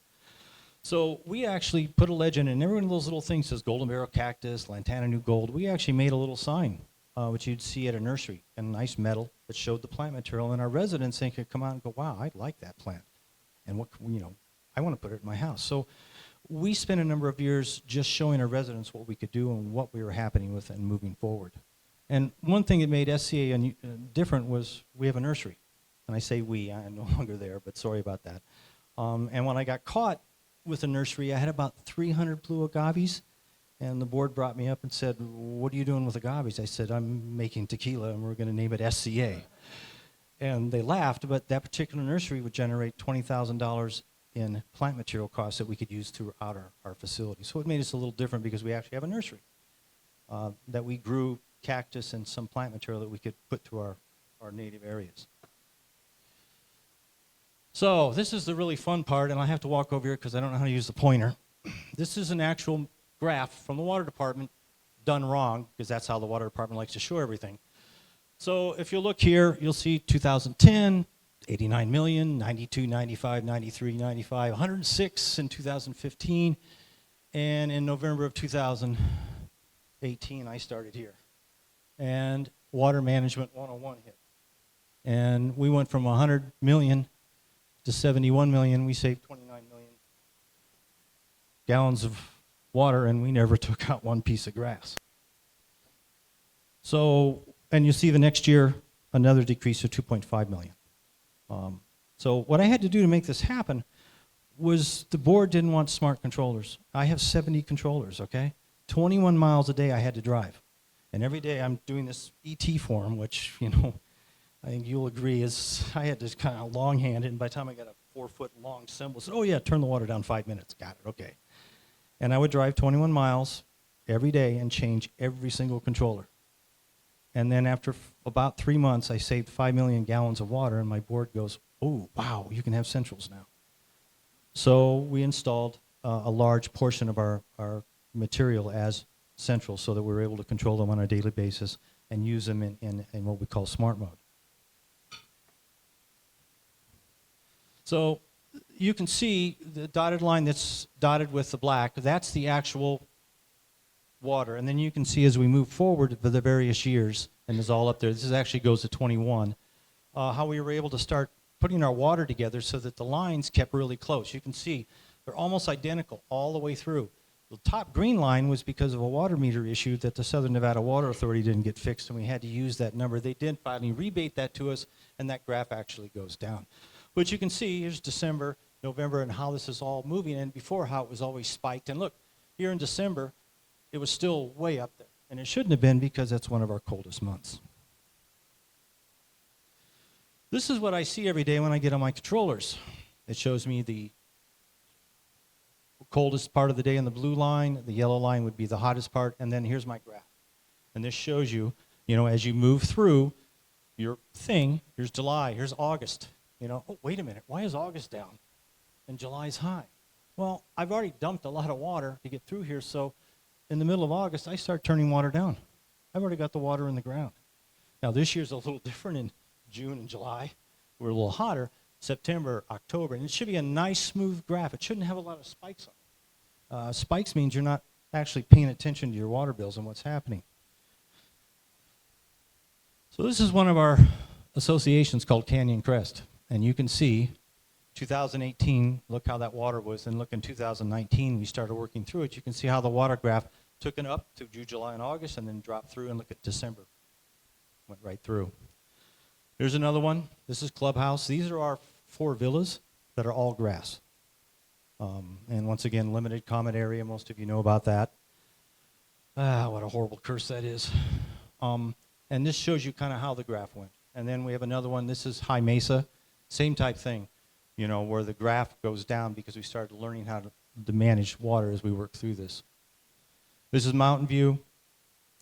So we actually put a legend, and every one of those little things says Golden Barrel Cactus, Lantana New Gold. We actually made a little sign, which you'd see at a nursery, and nice metal that showed the plant material, and our residents could come out and go, wow, I like that plant. And what, I want to put it in my house. So we spent a number of years just showing our residents what we could do and what we were happening with and moving forward. And one thing that made SCA different was we have a nursery. And I say we, I'm no longer there, but sorry about that. And when I got caught with a nursery, I had about 300 blue agaves, and the board brought me up and said, what are you doing with agaves? I said, I'm making tequila, and we're going to name it SCA. And they laughed, but that particular nursery would generate $20,000 in plant material costs that we could use throughout our facility. So it made us a little different because we actually have a nursery that we grew cactus and some plant material that we could put to our native areas. So this is the really fun part, and I have to walk over here because I don't know how to use the pointer. This is an actual graph from the water department done wrong, because that's how the water department likes to show everything. So if you look here, you'll see 2010, 89 million, 92, 95, 93, 95, 106 in 2015, and in November of 2018, I started here. And Water Management 101 hit. And we went from 100 million to 71 million. We saved 29 million gallons of water, and we never took out one piece of grass. So, and you see the next year, another decrease of 2.5 million. So what I had to do to make this happen was the board didn't want smart controllers. I have 70 controllers, okay? 21 miles a day I had to drive. And every day I'm doing this ET form, which, you know, I think you'll agree is I had to kind of longhand it, and by the time I got a 4-foot long symbol, I said, oh yeah, turn the water down 5 minutes. Got it, okay. And I would drive 21 miles every day and change every single controller. And then after about 3 months, I saved 5 million gallons of water, and my board goes, oh, wow, you can have centrals now. So we installed a large portion of our material as centrals so that we were able to control them on a daily basis and use them in what we call smart mode. So you can see the dotted line that's dotted with the black, that's the actual water. And then you can see as we move forward for the various years, and it's all up there, this actually goes to 21, how we were able to start putting our water together so that the lines kept really close. You can see they're almost identical all the way through. The top green line was because of a water meter issue that the Southern Nevada Water Authority didn't get fixed, and we had to use that number. They did finally rebate that to us, and that graph actually goes down. But you can see here's December, November, and how this is all moving, and before how it was always spiked. And look, here in December, it was still way up there. And it shouldn't have been because that's one of our coldest months. This is what I see every day when I get on my controllers. It shows me the coldest part of the day in the blue line. The yellow line would be the hottest part. And then here's my graph. And this shows you, you know, as you move through your thing, here's July, here's August. You know, oh, wait a minute, why is August down and July's high? Well, I've already dumped a lot of water to get through here, so in the middle of August, I start turning water down. I've already got the water in the ground. Now, this year's a little different in June and July. We're a little hotter. September, October, and it should be a nice, smooth graph. It shouldn't have a lot of spikes on it. Spikes means you're not actually paying attention to your water bills and what's happening. So this is one of our associations called Canyon Crest. And you can see 2018, look how that water was, and look in 2019, we started working through it. You can see how the water graph took it up to June, July, and August, and then dropped through, and look at December. Went right through. Here's another one. This is Clubhouse. These are our 4 villas that are all grass. And once again, limited comment area. Most of you know about that. What a horrible curse that is. And this shows you kind of how the graph went. And then we have another one. This is High Mesa. Same type thing, you know, where the graph goes down because we started learning how to manage water as we work through this. This is Mountain View.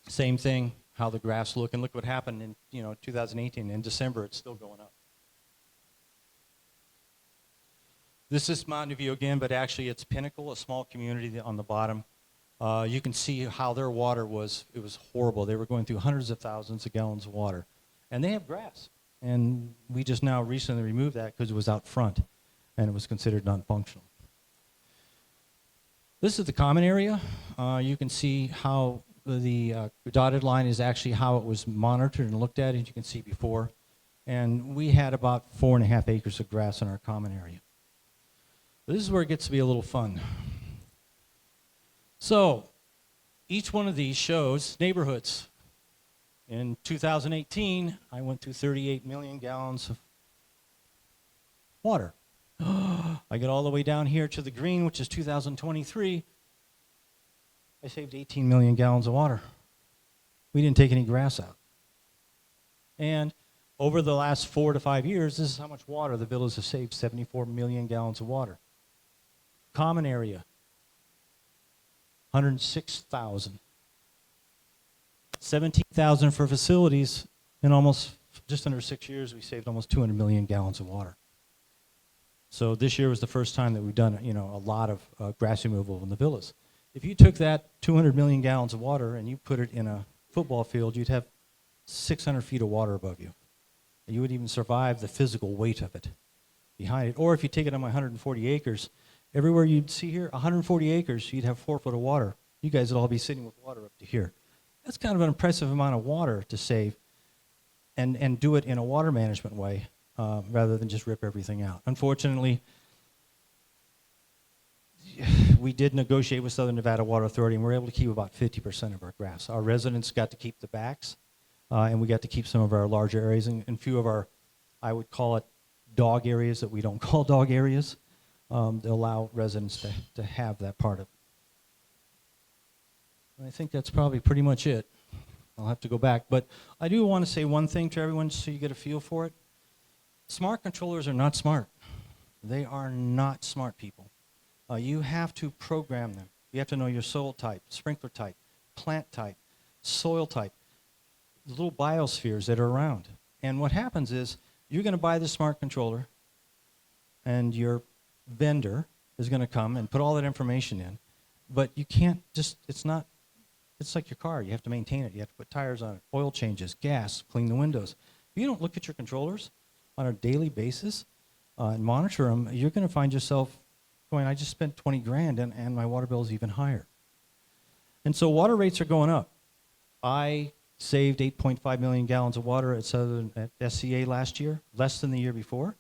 Same thing, how the graphs look. And look what happened in, 2018. In December, it's still going up. This is Mountain View again, but actually it's Pinnacle, a small community on the bottom. You can see how their water was. It was horrible. They were going through hundreds of thousands of gallons of water. And they have grass. And we just now recently removed that because it was out front and it was considered non-functional. This is the common area. You can see how the dotted line is actually how it was monitored and looked at, as you can see before. And we had about 4.5 acres of grass in our common area. This is where it gets to be a little fun. So each one of these shows neighborhoods. In 2018, I went through 38 million gallons of water. I get all the way down here to the green, which is 2023. I saved 18 million gallons of water. We didn't take any grass out. And over the last 4 to 5 years, this is how much water the villas have saved, 74 million gallons of water. Common area, 106,000. 17,000 for facilities. In almost just under 6 years, we saved almost 200 million gallons of water. So this year was the first time that we've done, a lot of grass removal in the villas. If you took that 200 million gallons of water and you put it in a football field, you'd have 600 feet of water above you. You would even survive the physical weight of it behind it. Or if you take it on my 140 acres, everywhere you'd see here, 140 acres, you'd have 4 foot of water. You guys would all be sitting with water up to here. That's kind of an impressive amount of water to save and do it in a water management way rather than just rip everything out. Unfortunately, we did negotiate with Southern Nevada Water Authority, and we were able to keep about 50% of our grass. Our residents got to keep the backs, and we got to keep some of our larger areas and few of our, I would call it, dog areas that we don't call dog areas, to allow residents to have that part of it. I think that's probably pretty much it. I'll have to go back. But I do want to say one thing to everyone so you get a feel for it. Smart controllers are not smart. They are not smart people. You have to program them. You have to know your soil type, sprinkler type, plant type, soil type, the little biospheres that are around. And what happens is you're going to buy the smart controller, and your vendor is going to come and put all that information in. But you can't just, it's like your car. You have to maintain it. You have to put tires on it, oil changes, gas, clean the windows. If you don't look at your controllers on a daily basis and monitor them, you're going to find yourself going, I just spent 20 grand and my water bill is even higher. And so water rates are going up. I saved 8.5 million gallons of water at SCA last year, less than the year before,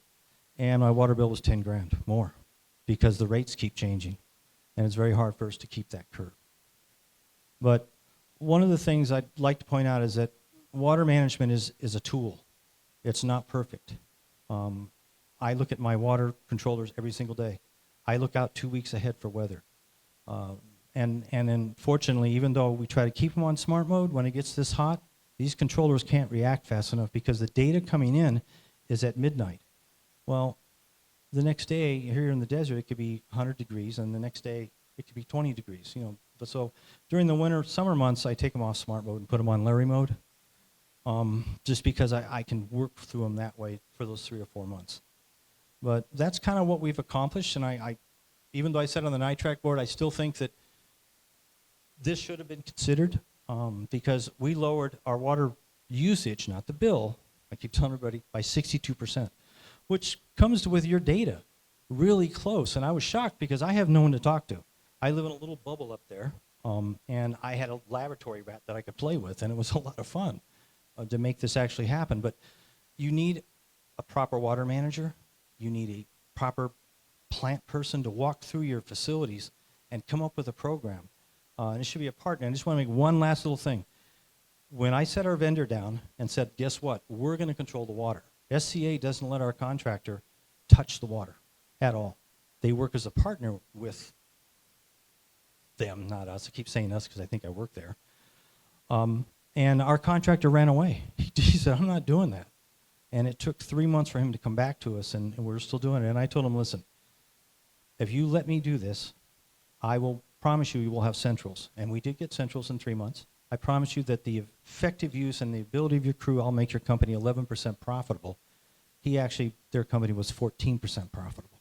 and my water bill was 10 grand more because the rates keep changing, and it's very hard for us to keep that curve. But one of the things I'd like to point out is that water management is a tool. It's not perfect. I look at my water controllers every single day. I look out 2 weeks ahead for weather. And unfortunately, even though we try to keep them on smart mode, when it gets this hot, these controllers can't react fast enough because the data coming in is at midnight. Well, the next day here in the desert, it could be 100 degrees, and the next day it could be 20 degrees. But so during the winter, summer months, I take them off smart mode and put them on Larry mode, just because I can work through them that way for those 3 or 4 months. But that's kind of what we've accomplished, and I even though I sat on the NITRAC board, I still think that this should have been considered because we lowered our water usage, not the bill, I keep telling everybody, by 62%, which comes with your data really close. And I was shocked because I have no one to talk to. I live in a little bubble up there, and I had a laboratory rat that I could play with, and it was a lot of fun to make this actually happen. But you need a proper water manager. You need a proper plant person to walk through your facilities and come up with a program. And it should be a partner. I just want to make one last little thing. When I set our vendor down and said, guess what? We're going to control the water. SCA doesn't let our contractor touch the water at all. They work as a partner with them, not us. I keep saying us because I think I work there. And our contractor ran away. He said, I'm not doing that. And it took 3 months for him to come back to us, and we're still doing it. And I told him, listen, if you let me do this, I will promise you will have centrals. And we did get centrals in 3 months. I promise you that the effective use and the ability of your crew, I'll make your company 11% profitable. Their company was 14% profitable.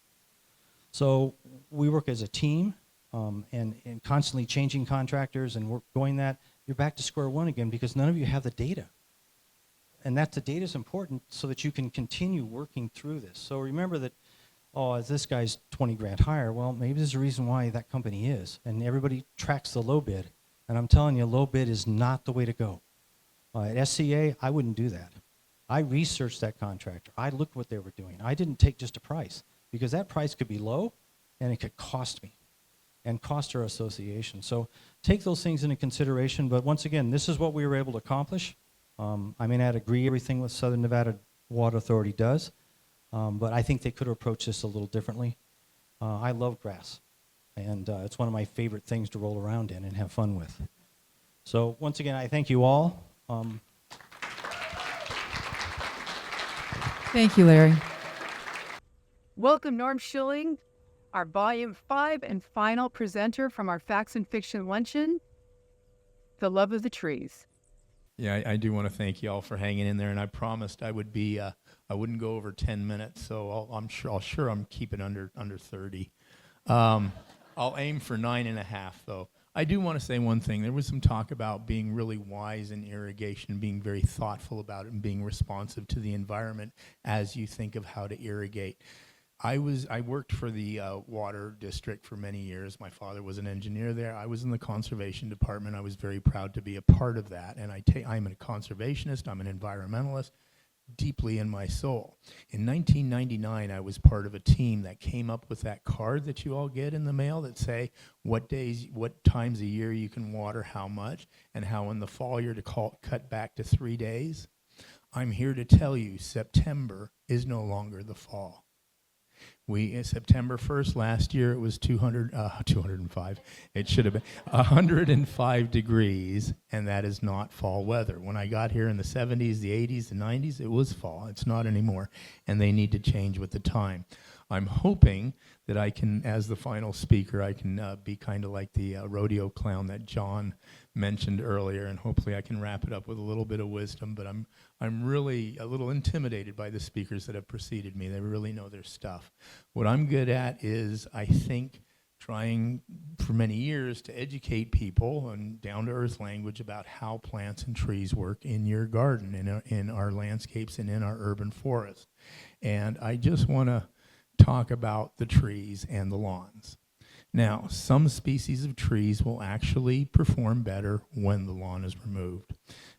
So we work as a team and constantly changing contractors, and we're going that. You're back to square one again because none of you have the data. And the data is important so that you can continue working through this. So remember that, this guy's 20 grand higher. Well, maybe there's a reason why that company is. And everybody tracks the low bid. And I'm telling you, low bid is not the way to go. At SCA, I wouldn't do that. I researched that contractor. I looked what they were doing. I didn't take just a price because that price could be low and it could cost me and cost our association. So take those things into consideration. But once again, this is what we were able to accomplish. I may not agree everything with Southern Nevada Water Authority does, but I think they could have approached this a little differently. I love grass, and it's one of my favorite things to roll around in and have fun with. So once again, I thank you all. Thank you, Larry. Welcome, Norm Schilling, our Volume 5 and final presenter from our Facts and Fiction Luncheon, The Love of the Trees. Yeah, I do want to thank you all for hanging in there, and I promised I would be, I wouldn't go over 10 minutes, so I'm sure I'm keeping under 30. I'll aim for 9.5, though. I do want to say one thing. There was some talk about being really wise in irrigation, being very thoughtful about it, and being responsive to the environment as you think of how to irrigate. I worked for the water district for many years. My father was an engineer there. I was in the conservation department. I was very proud to be a part of that. And I'm a conservationist. I'm an environmentalist, deeply in my soul. In 1999, I was part of a team that came up with that card that you all get in the mail that say what days, what times a year you can water how much, and how in the fall you're to cut back to 3 days. I'm here to tell you September is no longer the fall. September 1st last year, it was 205. It should have been 105 degrees, and that is not fall weather. When I got here in the 70s, the 80s, the 90s, it was fall. It's not anymore, and they need to change with the time. I'm hoping that I can, as the final speaker, I can be kind of like the rodeo clown that John mentioned earlier, and hopefully I can wrap it up with a little bit of wisdom, but I'm really a little intimidated by the speakers that have preceded me. They really know their stuff. What I'm good at is, I think, trying for many years to educate people in down-to-earth language about how plants and trees work in your garden, in our landscapes, and in our urban forest. And I just want to talk about the trees and the lawns. Now, some species of trees will actually perform better when the lawn is removed.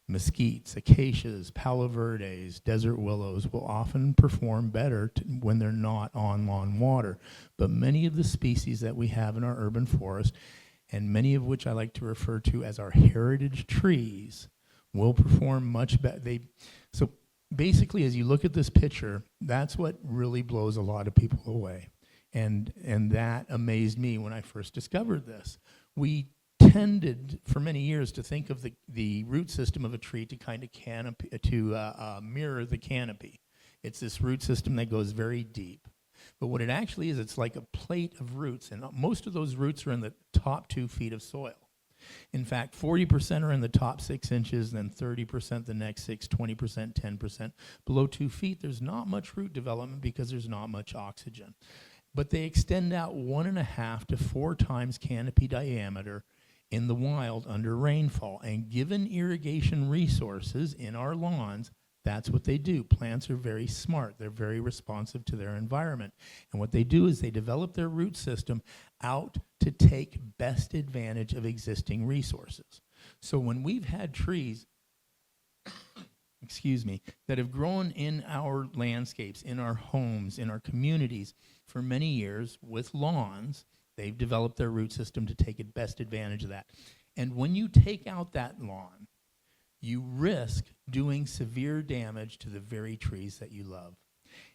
Mesquites, acacias, palo verdes, desert willows will often perform better when they're not on lawn water. But many of the species that we have in our urban forest, and many of which I like to refer to as our heritage trees, will perform much better. So basically, as you look at this picture, that's what really blows a lot of people away. And that amazed me when I first discovered this. We tended for many years to think of the root system of a tree to kind of mirror the canopy. It's this root system that goes very deep. But what it actually is, it's like a plate of roots, and most of those roots are in the top 2 feet of soil. In fact, 40% are in the top 6 inches, then 30% the next 6, 20%, 10%. Below 2 feet, there's not much root development because there's not much oxygen. But they extend out 1.5 to 4 times canopy diameter in the wild under rainfall. And given irrigation resources in our lawns, that's what they do. Plants are very smart. They're very responsive to their environment. And what they do is they develop their root system out to take best advantage of existing resources. So when we've had trees, that have grown in our landscapes, in our homes, in our communities for many years with lawns, they've developed their root system to take best advantage of that. And when you take out that lawn, you risk doing severe damage to the very trees that you love.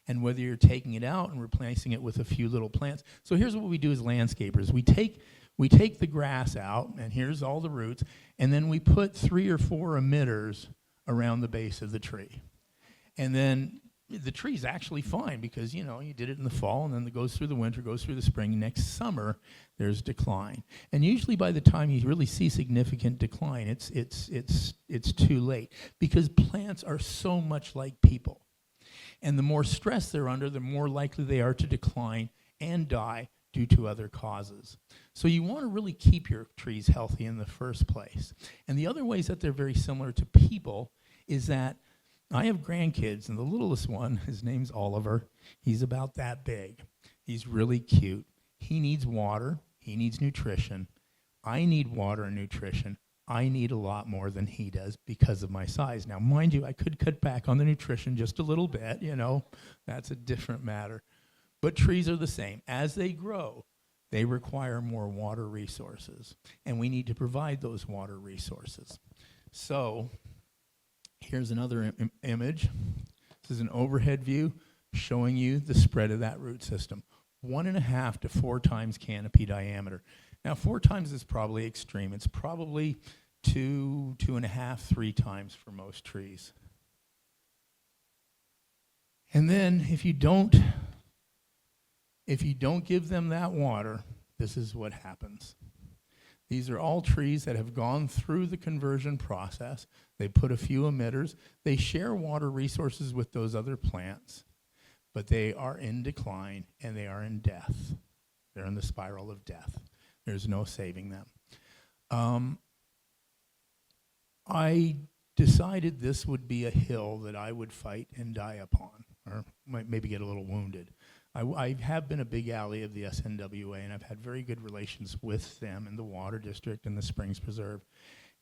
And whether you're taking it out and replacing it with a few little plants. So here's what we do as landscapers. We take the grass out, and here's all the roots, and then we put 3 or 4 emitters around the base of the tree. And then the tree's actually fine because, you did it in the fall, and then it goes through the winter, goes through the spring. Next summer, there's decline. And usually by the time you really see significant decline, it's too late because plants are so much like people. And the more stress they're under, the more likely they are to decline and die due to other causes. So you want to really keep your trees healthy in the first place. And the other ways that they're very similar to people is that I have grandkids, and the littlest one, his name's Oliver. He's about that big. He's really cute. He needs water. He needs nutrition. I need water and nutrition. I need a lot more than he does because of my size. Now, mind you, I could cut back on the nutrition just a little bit, That's a different matter. But trees are the same. As they grow, they require more water resources, and we need to provide those water resources. So here's another image. This is an overhead view showing you the spread of that root system. 1.5 to 4 times canopy diameter. Now, 4 times is probably extreme. It's probably 2, 2.5, 3 times for most trees. And then if you don't If you don't give them that water, this is what happens. These are all trees that have gone through the conversion process. They put a few emitters. They share water resources with those other plants, but they are in decline and they are in death. They're in the spiral of death. There's no saving them. I decided this would be a hill that I would fight and die upon, or might maybe get a little wounded. I have been a big ally of the SNWA, and I've had very good relations with them in the Water District and the Springs Preserve.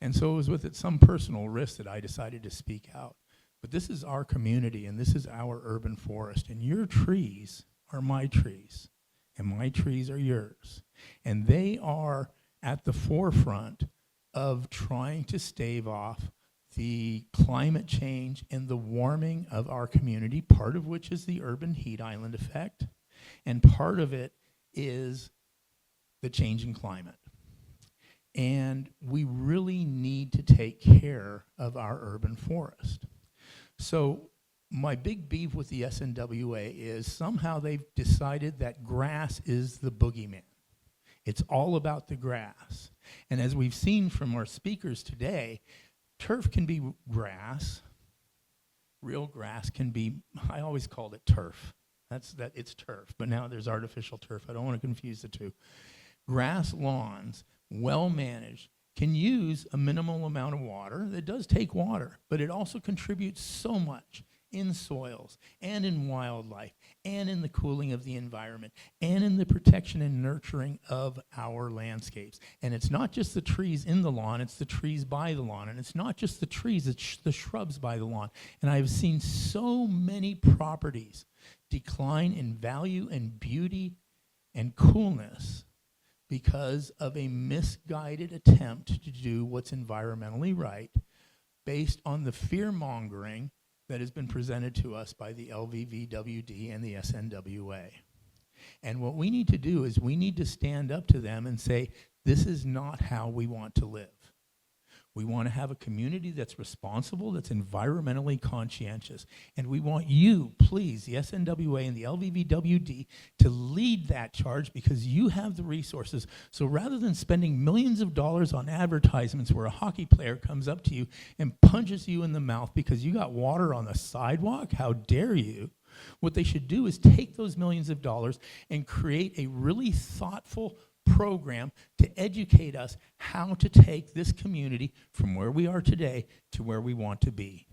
And so it was with some personal risk that I decided to speak out. But this is our community, and this is our urban forest, and your trees are my trees, and my trees are yours. And they are at the forefront of trying to stave off the climate change and the warming of our community, part of which is the urban heat island effect, and part of it is the changing climate. And we really need to take care of our urban forest. So my big beef with the SNWA is somehow they've decided that grass is the boogeyman. It's all about the grass. And as we've seen from our speakers today, turf can be grass. Real grass can be, I always called it turf. It's turf, but now there's artificial turf. I don't want to confuse the two. Grass lawns, well managed, can use a minimal amount of water. It does take water, but it also contributes so much in soils and in wildlife and in the cooling of the environment and in the protection and nurturing of our landscapes. And it's not just the trees in the lawn, it's the trees by the lawn. And it's not just the trees, it's the shrubs by the lawn. And I've seen so many properties decline in value and beauty and coolness because of a misguided attempt to do what's environmentally right based on the fear-mongering that has been presented to us by the LVVWD and the SNWA. And what we need to do is we need to stand up to them and say, this is not how we want to live. We want to have a community that's responsible, that's environmentally conscientious. And we want you, please, the SNWA and the LVVWD, to lead that charge because you have the resources. So rather than spending millions of dollars on advertisements where a hockey player comes up to you and punches you in the mouth because you got water on the sidewalk, how dare you? What they should do is take those millions of dollars and create a really thoughtful program to educate us how to take this community from where we are today to where we want to be.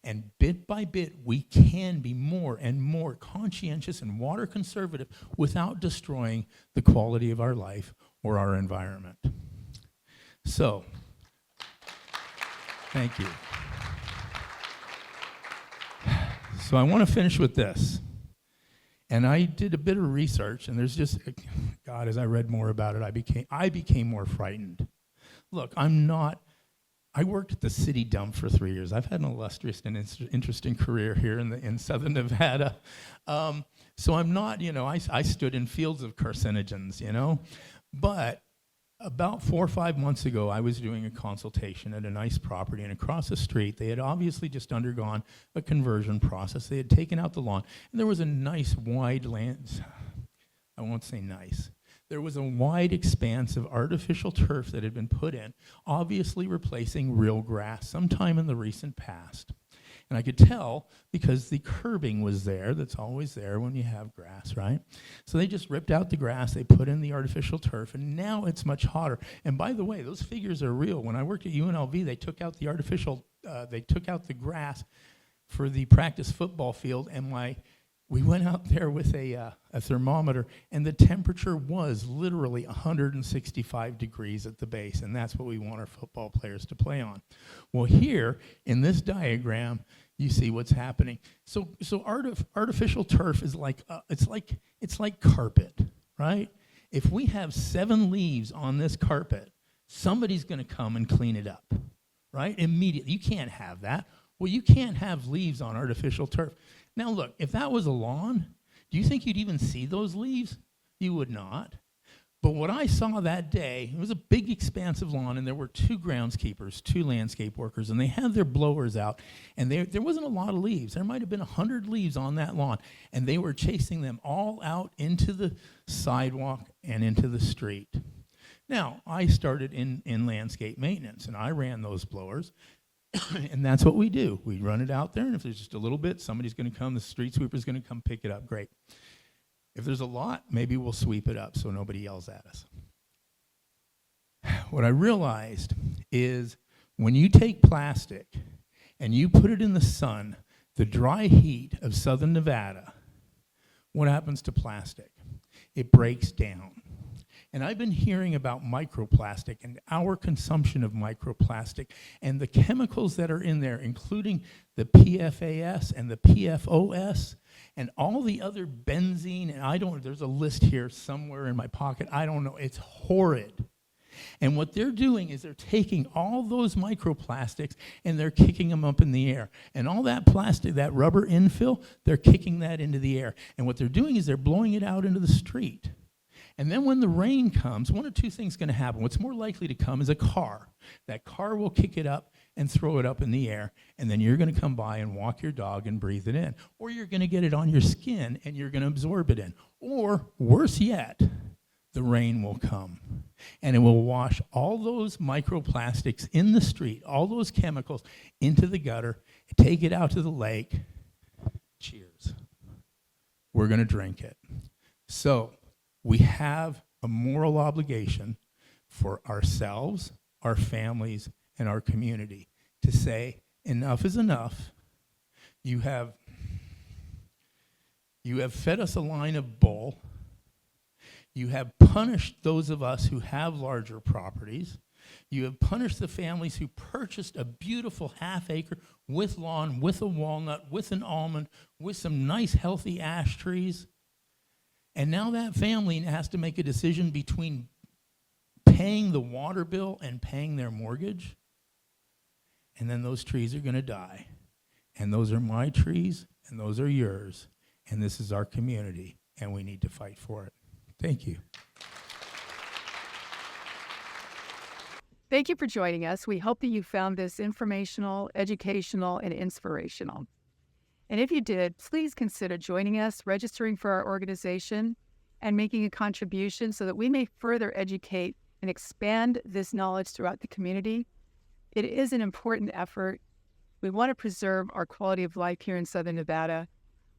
And bit by bit, we can be more and more conscientious and water conservative without destroying the quality of our life or our environment. So, thank you. So I want to finish with this. And I did a bit of research, and there's just, God, as I read more about it, I became more frightened. Look, I worked at the city dump for 3 years. I've had an illustrious and interesting career here in Southern Nevada. So I'm not, I stood in fields of carcinogens, But about 4 or 5 months ago, I was doing a consultation at a nice property, and across the street, they had obviously just undergone a conversion process. They had taken out the lawn, and there was a nice wide land. I won't say nice. There was a wide expanse of artificial turf that had been put in, obviously replacing real grass sometime in the recent past. And I could tell because the curbing was there. That's always there when you have grass, right? So they just ripped out the grass, they put in the artificial turf, and now it's much hotter. And by the way, those figures are real. When I worked at UNLV, they took out the they took out the grass for the practice football field, and we went out there with a thermometer, and the temperature was literally 165 degrees at the base, and that's what we want our football players to play on. Well, here in this diagram, you see what's happening. So artificial turf is like it's like carpet, right? If we have 7 leaves on this carpet, somebody's going to come and clean it up, right? Immediately. You can't have that. Well, you can't have leaves on artificial turf. Now look, if that was a lawn, do you think you'd even see those leaves? You would not. But what I saw that day, it was a big expansive lawn, and there were 2 groundskeepers, 2 landscape workers, and they had their blowers out, and there wasn't a lot of leaves. There might have been 100 leaves on that lawn, and they were chasing them all out into the sidewalk and into the street. Now, I started in landscape maintenance, and I ran those blowers, and that's what we do. We run it out there, and if there's just a little bit, somebody's going to come, the street sweeper's going to come pick it up. Great. If there's a lot, maybe we'll sweep it up so nobody yells at us. What I realized is when you take plastic and you put it in the sun, the dry heat of southern Nevada, what happens to plastic? It breaks down. And I've been hearing about microplastic and our consumption of microplastic and the chemicals that are in there, including the PFAS and the PFOS and all the other benzene, and there's a list here somewhere in my pocket, I don't know, it's horrid. And what they're doing is they're taking all those microplastics and they're kicking them up in the air. And all that plastic, that rubber infill, they're kicking that into the air. And what they're doing is they're blowing it out into the street. And then when the rain comes, one of 2 things is going to happen. What's more likely to come is a car. That car will kick it up and throw it up in the air, and then you're going to come by and walk your dog and breathe it in. Or you're going to get it on your skin and you're going to absorb it in. Or, worse yet, the rain will come, and it will wash all those microplastics in the street, all those chemicals, into the gutter, take it out to the lake. Cheers. We're going to drink it. So, we have a moral obligation for ourselves, our families, and our community to say, enough is enough. You have fed us a line of bull. You have punished those of us who have larger properties. You have punished the families who purchased a beautiful half-acre with lawn, with a walnut, with an almond, with some nice healthy ash trees. And now that family has to make a decision between paying the water bill and paying their mortgage. And then those trees are going to die. And those are my trees, and those are yours. And this is our community, and we need to fight for it. Thank you. Thank you for joining us. We hope that you found this informational, educational, and inspirational. And if you did, please consider joining us, registering for our organization, and making a contribution so that we may further educate and expand this knowledge throughout the community. It is an important effort. We want to preserve our quality of life here in Southern Nevada.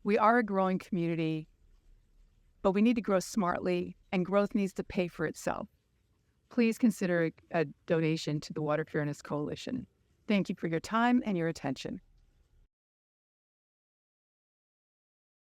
We are a growing community, but we need to grow smartly, and growth needs to pay for itself. Please consider a donation to the Water Fairness Coalition. Thank you for your time and your attention.